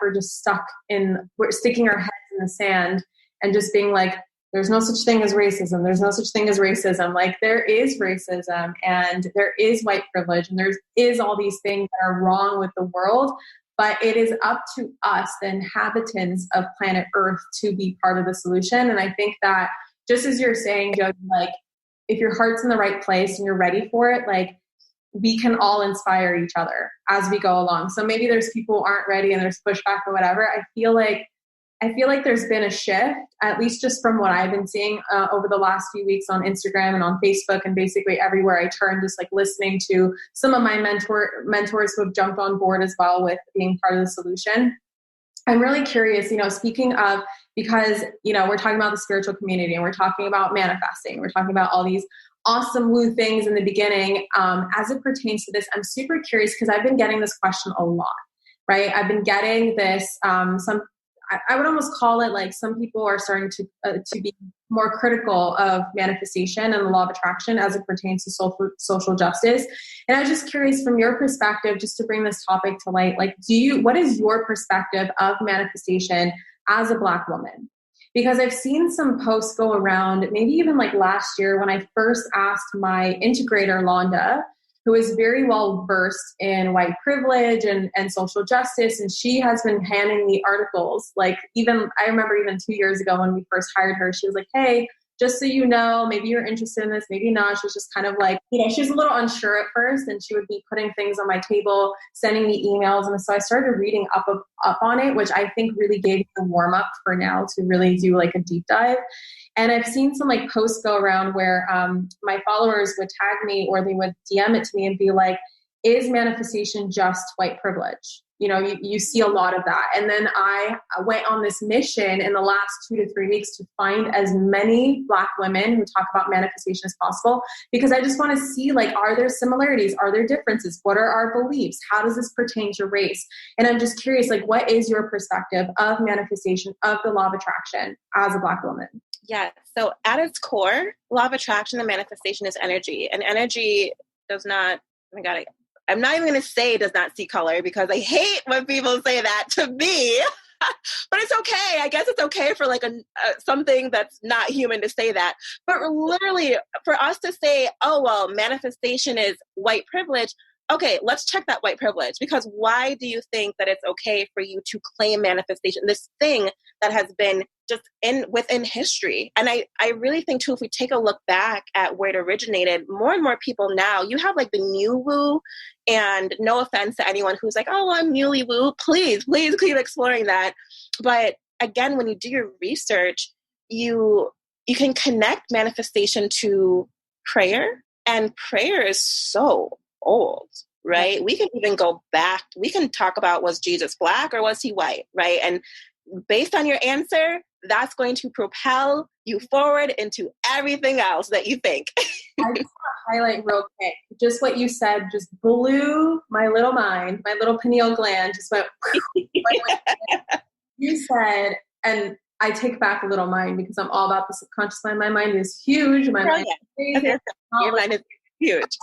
we're sticking our heads in the sand and just being like, there's no such thing as racism. There's no such thing as racism. Like, there is racism, and there is white privilege, and there is all these things that are wrong with the world. But it is up to us, the inhabitants of planet Earth, to be part of the solution. And I think that, just as you're saying, Jodi, like, if your heart's in the right place and you're ready for it, like, we can all inspire each other as we go along. So maybe there's people who aren't ready and there's pushback or whatever. I feel like there's been a shift, at least just from what I've been seeing over the last few weeks on Instagram and on Facebook and basically everywhere I turn, just like listening to some of my mentors who have jumped on board as well with being part of the solution. I'm really curious, speaking of, because, we're talking about the spiritual community and we're talking about manifesting, we're talking about all these awesome woo things in the beginning. As it pertains to this, I'm super curious because I've been getting this question a lot, right? I've been getting this, I would almost call it like some people are starting to be more critical of manifestation and the law of attraction as it pertains to social justice. And I was just curious, from your perspective, just to bring this topic to light, like, what is your perspective of manifestation as a Black woman? Because I've seen some posts go around, maybe even like last year when I first asked my integrator, Londa, who is very well versed in white privilege and social justice. And she has been handing me articles. Like, I remember even 2 years ago when we first hired her, she was like, hey, just so you know, maybe you're interested in this, maybe not. She was just kind of like, she was a little unsure at first, and she would be putting things on my table, sending me emails. And so I started reading up on it, which I think really gave me a warm up for now to really do like a deep dive. And I've seen some like posts go around where my followers would tag me or they would DM it to me and be like, is manifestation just white privilege? You see a lot of that. And then I went on this mission in the last 2 to 3 weeks to find as many Black women who talk about manifestation as possible, because I just want to see, like, are there similarities? Are there differences? What are our beliefs? How does this pertain to race? And I'm just curious, like, what is your perspective of manifestation, of the law of attraction as a Black woman? Yeah. So at its core, law of attraction and manifestation is energy. And energy does not, I'm not even going to say does not see color, because I hate when people say that to me. But it's okay. I guess it's okay for like something that's not human to say that. But literally, for us to say, oh, well, manifestation is white privilege. Okay, let's check that white privilege, because why do you think that it's okay for you to claim manifestation, this thing that has been just within history? And I really think too, if we take a look back at where it originated, more and more people now, you have like the new woo, and no offense to anyone who's like, oh, I'm newly woo, please keep exploring that. But again, when you do your research, you can connect manifestation to prayer, and prayer is so old, right? We can even go back. We can talk about, was Jesus Black or was he white, right? And based on your answer, that's going to propel you forward into everything else that you think. I just want to highlight real quick, just what you said just blew my little mind, my little pineal gland just went. You said, and I take back a little mind because I'm all about the subconscious mind. My mind is huge. My mind is crazy. Your mind is huge.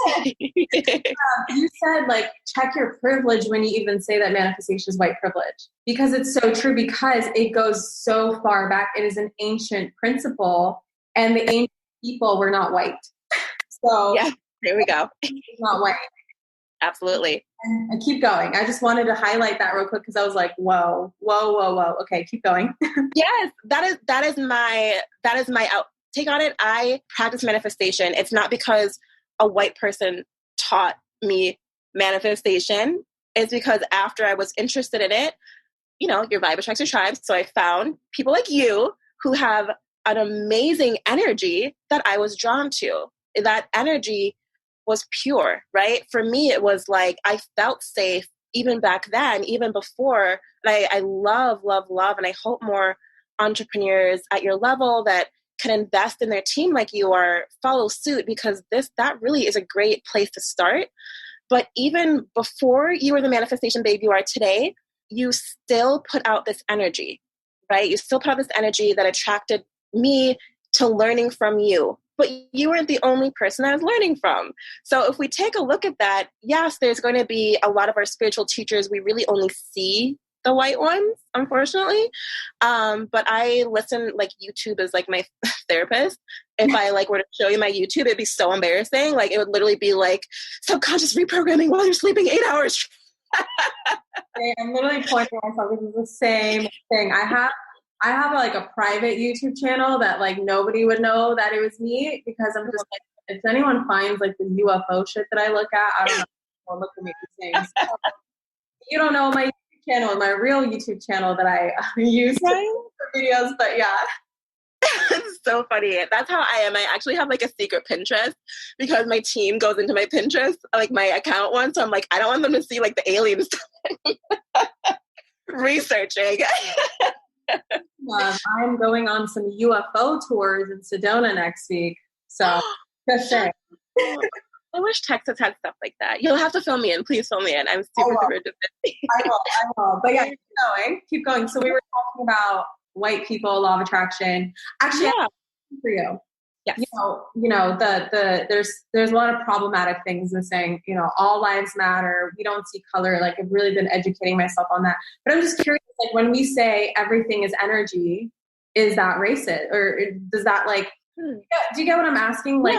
You said, like, check your privilege when you even say that manifestation is white privilege, because it's so true, because it goes so far back. It is an ancient principle, and the ancient people were not white. So yeah, there we go. Not white. Absolutely. And I keep going. I just wanted to highlight that real quick because I was like, whoa. Okay, keep going. Yes, that is my outtake on it. I practice manifestation. It's not because a white person taught me manifestation. It's because after I was interested in it, your vibe attracts your tribe. So I found people like you who have an amazing energy that I was drawn to. That energy was pure, right? For me, it was like I felt safe even back then, even before. And I love, and I hope more entrepreneurs at your level that can invest in their team like you are, follow suit, because that really is a great place to start. But even before you were the manifestation babe you are today, you still put out this energy, right? You still put out this energy that attracted me to learning from you. But you weren't the only person I was learning from. So if we take a look at that, yes, there's going to be a lot of our spiritual teachers, we really only see the white ones, unfortunately. But I listen, like YouTube is like my therapist. If I like were to show you my YouTube, it'd be so embarrassing. Like it would literally be like subconscious reprogramming while you're sleeping 8 hours. I'm literally pointing at myself. This is the same thing. I have like a private YouTube channel that like nobody would know that it was me, because I'm just like, if anyone finds like the UFO shit that I look at, I don't know. Well, look at me things. You don't know my YouTube channel, my real YouTube channel that I use for videos, but yeah. It's so funny. That's how I am. I actually have like a secret Pinterest because my team goes into my Pinterest, like my account one. So I'm like, I don't want them to see like the alien stuff. Researching. I'm going on some UFO tours in Sedona next week. So just saying. I wish Texas had stuff like that. You'll have to fill me in. Please fill me in. I'm super interested. I will. But yeah, keep going. So we were talking about white people, law of attraction. Actually, I have a question for you. Yes. You know, there's a lot of problematic things in saying, you know, all lives matter. We don't see color. Like I've really been educating myself on that. But I'm just curious, like when we say everything is energy, is that racist? Or does that like, do you get what I'm asking? Like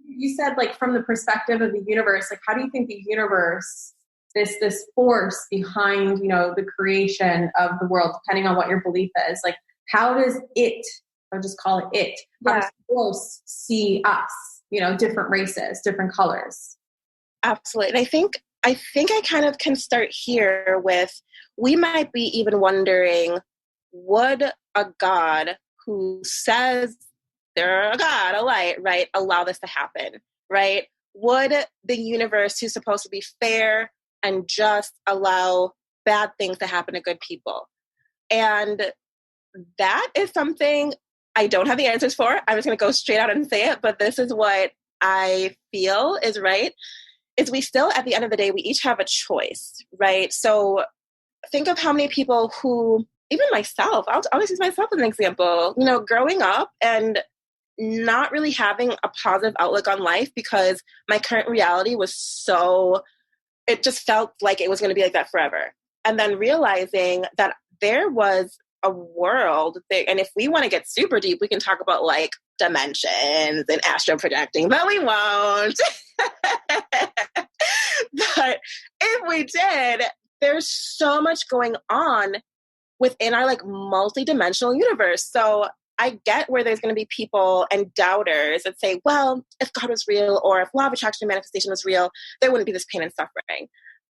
you said, like from the perspective of the universe, like how do you think the universe, this force behind, you know, the creation of the world, depending on what your belief is, like how does it, I'll just call it it, how does force see us, you know, different races, different colors? Absolutely. And I think I kind of can start here with, we might be even wondering, would a God who says they're a God, a light, right, allow this to happen, right? Would the universe, who's supposed to be fair and just, allow bad things to happen to good people? And that is something I don't have the answers for. I'm just going to go straight out and say it, but this is what I feel is right, is we still, at the end of the day, we each have a choice, right? So think of how many people who, even myself, I'll always use myself as an example, you know, growing up and not really having a positive outlook on life because my current reality was so, it just felt like it was going to be like that forever. And then realizing that there was a world there, and if we want to get super deep, we can talk about like dimensions and astral projecting, but we won't. But if we did, there's so much going on within our like multi-dimensional universe. So I get where there's going to be people and doubters that say, well, if God was real, or if law of attraction and manifestation was real, there wouldn't be this pain and suffering.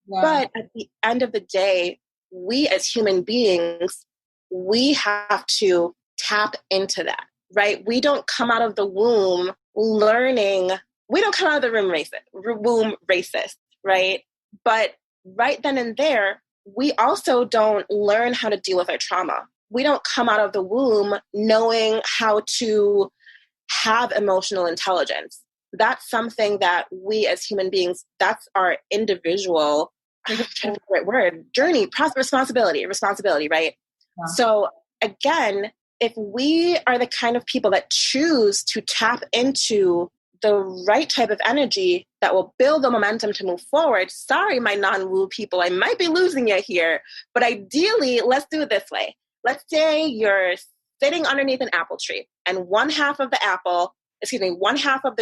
Wow. But at the end of the day, we as human beings, we have to tap into that, right? We don't come out of the womb learning, we don't come out of the womb racist, right? But right then and there, we also don't learn how to deal with our trauma. We don't come out of the womb knowing how to have emotional intelligence. That's something that we as human beings, that's our individual, I'm trying to find the right word, journey, responsibility, right? Yeah. So again, if we are the kind of people that choose to tap into the right type of energy that will build the momentum to move forward, sorry, my non-woo people, I might be losing you here, but ideally, let's do it this way. Let's say you're sitting underneath an apple tree and one half of the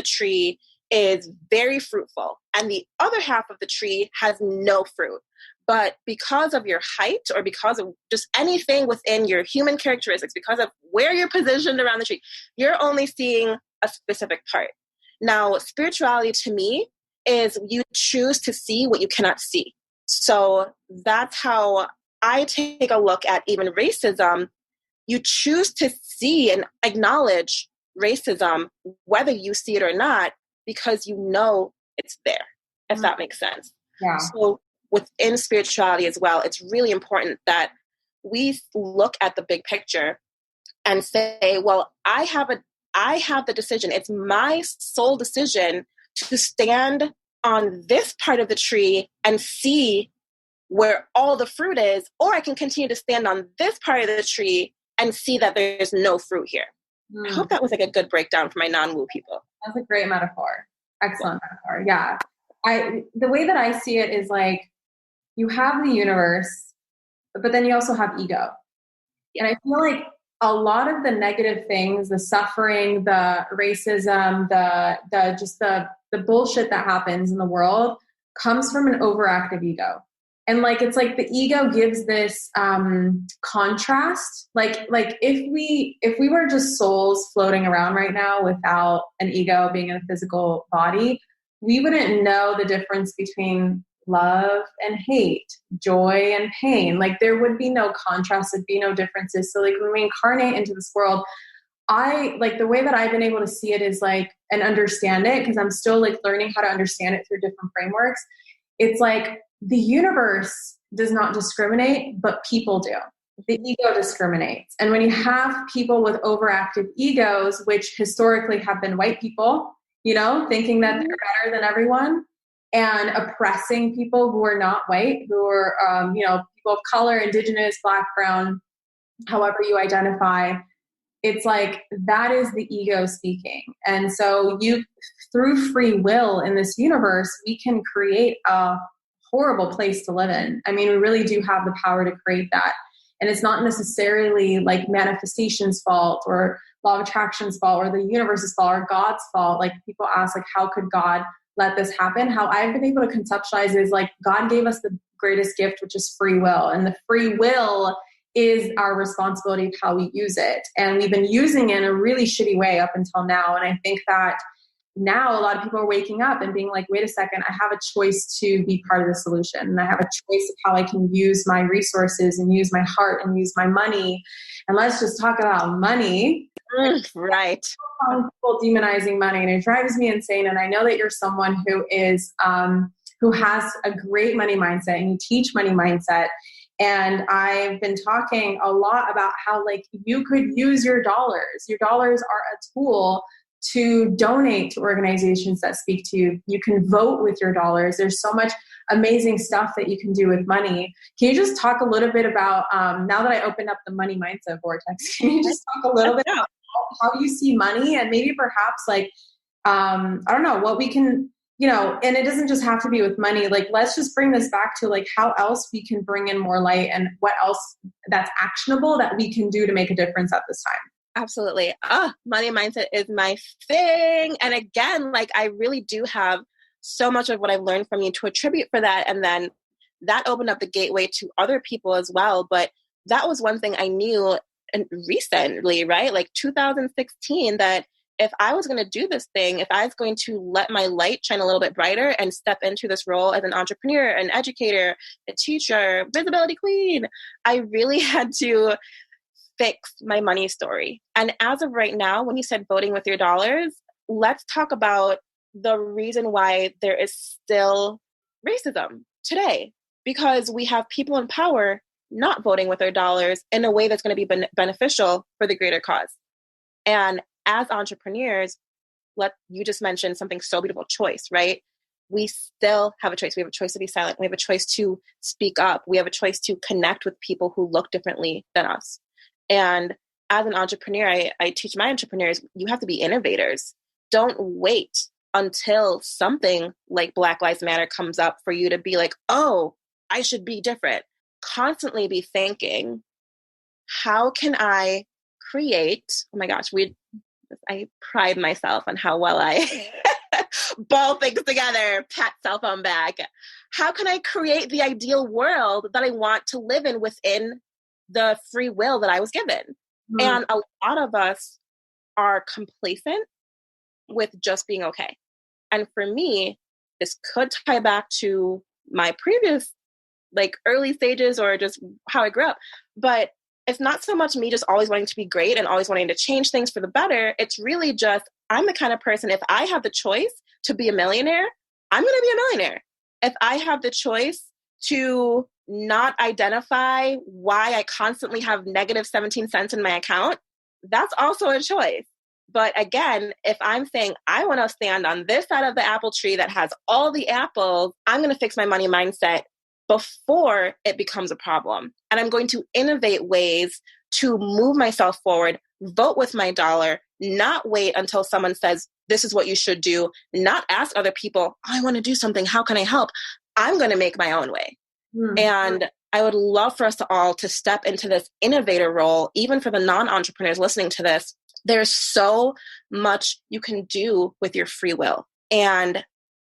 tree is very fruitful and the other half of the tree has no fruit. But because of your height or because of just anything within your human characteristics, because of where you're positioned around the tree, you're only seeing a specific part. Now, spirituality to me is you choose to see what you cannot see. So that's how I take a look at even racism. You choose to see and acknowledge racism, whether you see it or not, because you know it's there, if that makes sense. Yeah. So within spirituality as well, it's really important that we look at the big picture and say, well, I I have the decision. It's my sole decision to stand on this part of the tree and see where all the fruit is, or I can continue to stand on this part of the tree and see that there's no fruit here. I hope that was like a good breakdown for my non-woo people. That's a great metaphor. Excellent metaphor. Yeah. The way that I see it is like, you have the universe, but then you also have ego. And I feel like a lot of the negative things, the suffering, the racism, the bullshit that happens in the world comes from an overactive ego. And like, it's like the ego gives this contrast. Like if we were just souls floating around right now without an ego being in a physical body, we wouldn't know the difference between love and hate, joy and pain. Like there would be no contrast, there'd be no differences. So like when we incarnate into this world, I like the way that I've been able to see it is like, and understand it, because I'm still like learning how to understand it through different frameworks. It's like the universe does not discriminate, but people do. The ego discriminates. And when you have people with overactive egos, which historically have been white people, you know, thinking that they're better than everyone, and oppressing people who are not white, who are, you know, people of color, indigenous, Black, brown, however you identify, it's like, that is the ego speaking. And so through free will in this universe, we can create a horrible place to live in. I mean, we really do have the power to create that. And it's not necessarily like manifestation's fault or law of attraction's fault or the universe's fault or God's fault. Like people ask, like, how could God let this happen? How I've been able to conceptualize is like, God gave us the greatest gift, which is free will. And the free will is our responsibility of how we use it. And we've been using it in a really shitty way up until now. And I think that now a lot of people are waking up and being like, wait a second, I have a choice to be part of the solution. And I have a choice of how I can use my resources and use my heart and use my money. And let's just talk about money. Right. People demonizing money, and it drives me insane. And I know that you're someone who is, who has a great money mindset, and you teach money mindset. And I've been talking a lot about how like you could use your dollars. Your dollars are a tool to donate to organizations that speak to you. You can vote with your dollars. There's so much amazing stuff that you can do with money. Can you just talk a little bit about, now that I opened up the money mindset vortex, can you just talk a little bit about how you see money, and maybe perhaps like, I don't know, what we can, you know, and it doesn't just have to be with money. Like, let's just bring this back to like how else we can bring in more light and what else that's actionable that we can do to make a difference at this time. Absolutely. Money mindset is my thing. And again, like I really do have so much of what I've learned from you to attribute for that. And then that opened up the gateway to other people as well. But that was one thing I knew recently, right? Like 2016, that if I was going to do this thing, if I was going to let my light shine a little bit brighter and step into this role as an entrepreneur, an educator, a teacher, visibility queen, I really had to fix my money story. And as of right now, when you said voting with your dollars, let's talk about the reason why there is still racism today, because we have people in power not voting with their dollars in a way that's going to be beneficial for the greater cause. And as entrepreneurs, you just mentioned something so beautiful, choice, right? We still have a choice. We have a choice to be silent. We have a choice to speak up. We have a choice to connect with people who look differently than us. And as an entrepreneur, I teach my entrepreneurs, you have to be innovators. Don't wait until something like Black Lives Matter comes up for you to be like, oh, I should be different. Constantly be thinking, how can I create, oh my gosh, I pride myself on how well I ball things together, pat cell phone back. How can I create the ideal world that I want to live in within the free will that I was given? Mm. And a lot of us are complacent with just being okay. And for me, this could tie back to my previous like early stages or just how I grew up. But it's not so much me just always wanting to be great and always wanting to change things for the better. It's really just, I'm the kind of person, if I have the choice to be a millionaire, I'm going to be a millionaire. If I have the choice to not identify why I constantly have negative 17 cents in my account, that's also a choice. But again, if I'm saying I want to stand on this side of the apple tree that has all the apples, I'm going to fix my money mindset before it becomes a problem. And I'm going to innovate ways to move myself forward, vote with my dollar, not wait until someone says, this is what you should do, not ask other people, I want to do something, how can I help? I'm going to make my own way. And I would love for us to all to step into this innovator role, even for the non-entrepreneurs listening to this. There's so much you can do with your free will. And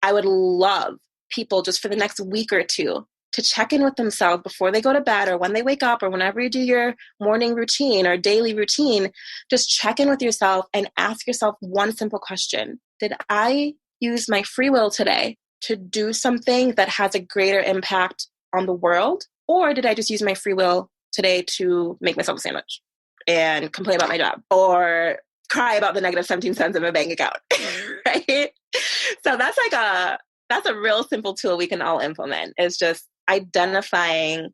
I would love people just for the next week or two to check in with themselves before they go to bed or when they wake up or whenever you do your morning routine or daily routine. Just check in with yourself and ask yourself one simple question. Did I use my free will today to do something that has a greater impact on the world? Or did I just use my free will today to make myself a sandwich and complain about my job or cry about the negative 17 cents in my bank account? Right? So that's a real simple tool we can all implement. It's just identifying,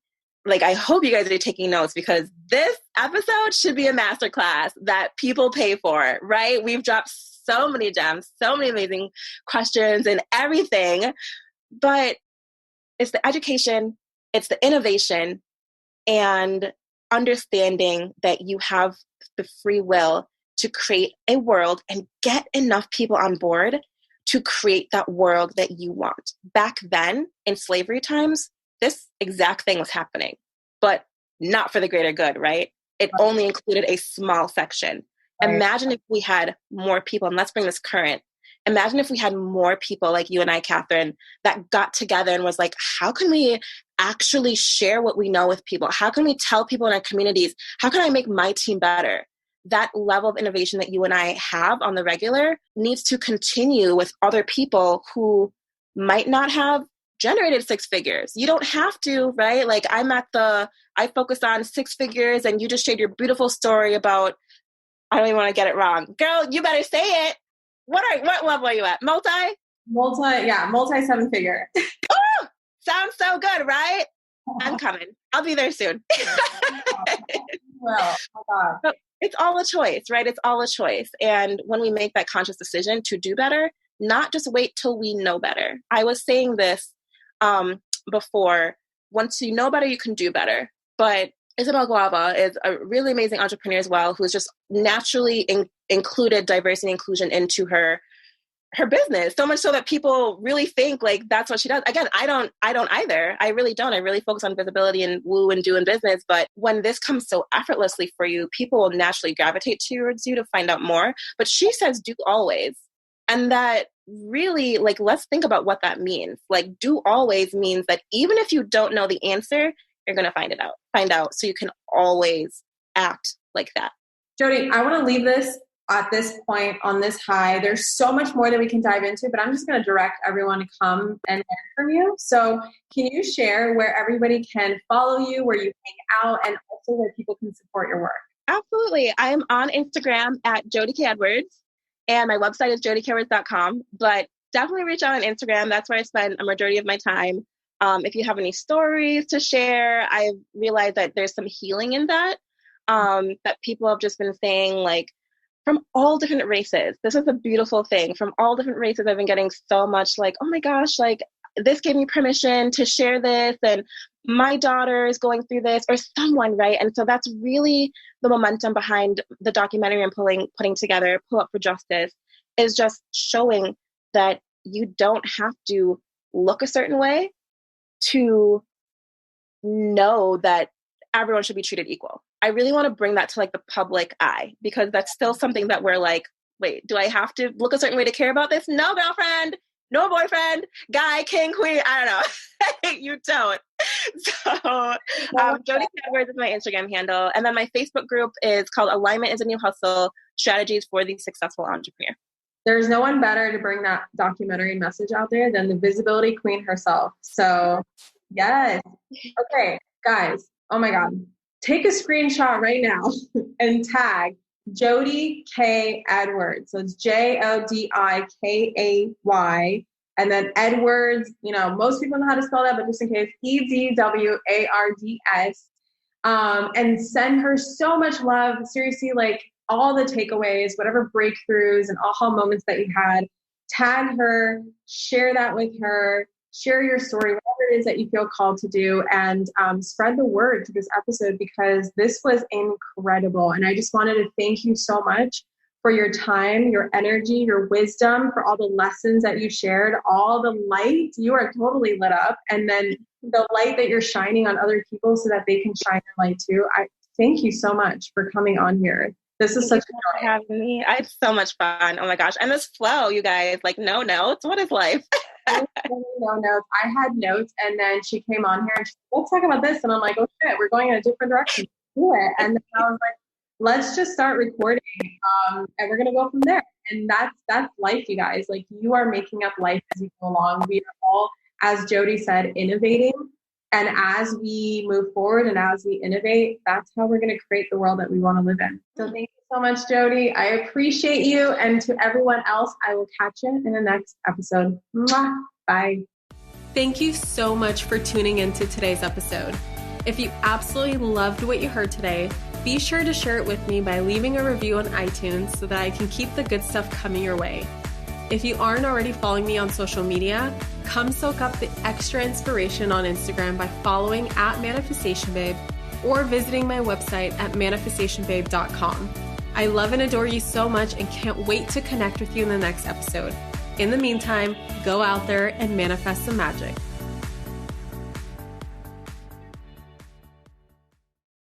like, I hope you guys are taking notes because this episode should be a masterclass that people pay for, right? We've dropped so many gems, so many amazing questions and everything, but it's the education, it's the innovation, and understanding that you have the free will to create a world and get enough people on board to create that world that you want. Back then, in slavery times, this exact thing was happening, but not for the greater good, right? It only included a small section. Right. Imagine if we had more people, and let's bring this current. Imagine if we had more people like you and I, Catherine, that got together and was like, how can we actually share what we know with people? How can we tell people in our communities? How can I make my team better? That level of innovation that you and I have on the regular needs to continue with other people who might not have generated six figures. You don't have to, right? Like I focus on six figures and you just shared your beautiful story about, I don't even want to get it wrong. Girl, you better say it. What level are you at? Multi seven figure. Oh, sounds so good, right? I'm coming. I'll be there soon. Well, oh my God. It's all a choice, right? It's all a choice. And when we make that conscious decision to do better, not just wait till we know better. I was saying this before. Once you know better, you can do better. But Isabel Guava is a really amazing entrepreneur as well, who's just naturally included diversity and inclusion into her business, so much so that people really think like that's what she does. Again, I don't either. I really don't. I really focus on visibility and woo and do in business. But when this comes so effortlessly for you, people will naturally gravitate towards you to find out more. But she says do always. And that really, like, let's think about what that means. Like, do always means that even if you don't know the answer, you're going to find out. So you can always act like that. Jodi, I want to leave this at this point on this high. There's so much more that we can dive into, but I'm just going to direct everyone to come and learn from you. So can you share where everybody can follow you, where you hang out, and also where people can support your work? Absolutely. I'm on Instagram at Jodi-Kay Edwards, and my website is jodikayedwards.com, but definitely reach out on Instagram. That's where I spend a majority of my time. If you have any stories to share, I've realized that there's some healing in that, that people have just been saying, like, from all different races. This is a beautiful thing. From all different races, I've been getting so much like, oh my gosh, like this gave me permission to share this, and my daughter is going through this, or someone, right? And so that's really the momentum behind the documentary I'm putting together, Pull Up for Justice, is just showing that you don't have to look a certain way to know that everyone should be treated equal. I really want to bring that to like the public eye, because that's still something that we're like, wait, do I have to look a certain way to care about this? No, girlfriend, no boyfriend, guy, king, queen, I don't know. You don't. So Jodi Edwards is my Instagram handle. And then my Facebook group is called Alignment is a New Hustle, Strategies for the Successful Entrepreneur. There's no one better to bring that documentary message out there than the visibility queen herself. So yes. Okay, guys. Oh my God. Take a screenshot right now and tag Jodi-Kay Edwards. So it's Jodikay, and then Edwards. You know, most people know how to spell that, but just in case, Edwards. And send her so much love. Seriously, like, all the takeaways, whatever breakthroughs and aha moments that you had. Tag her, share that with her, share your story, whatever it is that you feel called to do, and spread the word to this episode, because this was incredible. And I just wanted to thank you so much for your time, your energy, your wisdom, for all the lessons that you shared, all the light. You are totally lit up. And then the light that you're shining on other people so that they can shine their light too. I thank you so much for coming on here. This is such a joy. For having me. I had so much fun. Oh my gosh. And this flow, you guys, like no notes. What is life? No notes. I had notes, and then she came on here and she's like, let's talk about this. And I'm like, oh shit, we're going in a different direction. Do it. And then I was like, let's just start recording, and we're going to go from there. And that's life, you guys. Like, you are making up life as you go along. We are all, as Jodi said, innovating. And as we move forward and as we innovate, that's how we're going to create the world that we want to live in. So thank you so much, Jodi. I appreciate you. And to everyone else, I will catch you in the next episode. Mwah. Bye. Thank you so much for tuning into today's episode. If you absolutely loved what you heard today, be sure to share it with me by leaving a review on iTunes so that I can keep the good stuff coming your way. If you aren't already following me on social media, come soak up the extra inspiration on Instagram by following @ManifestationBabe or visiting my website at manifestationbabe.com. I love and adore you so much and can't wait to connect with you in the next episode. In the meantime, go out there and manifest some magic.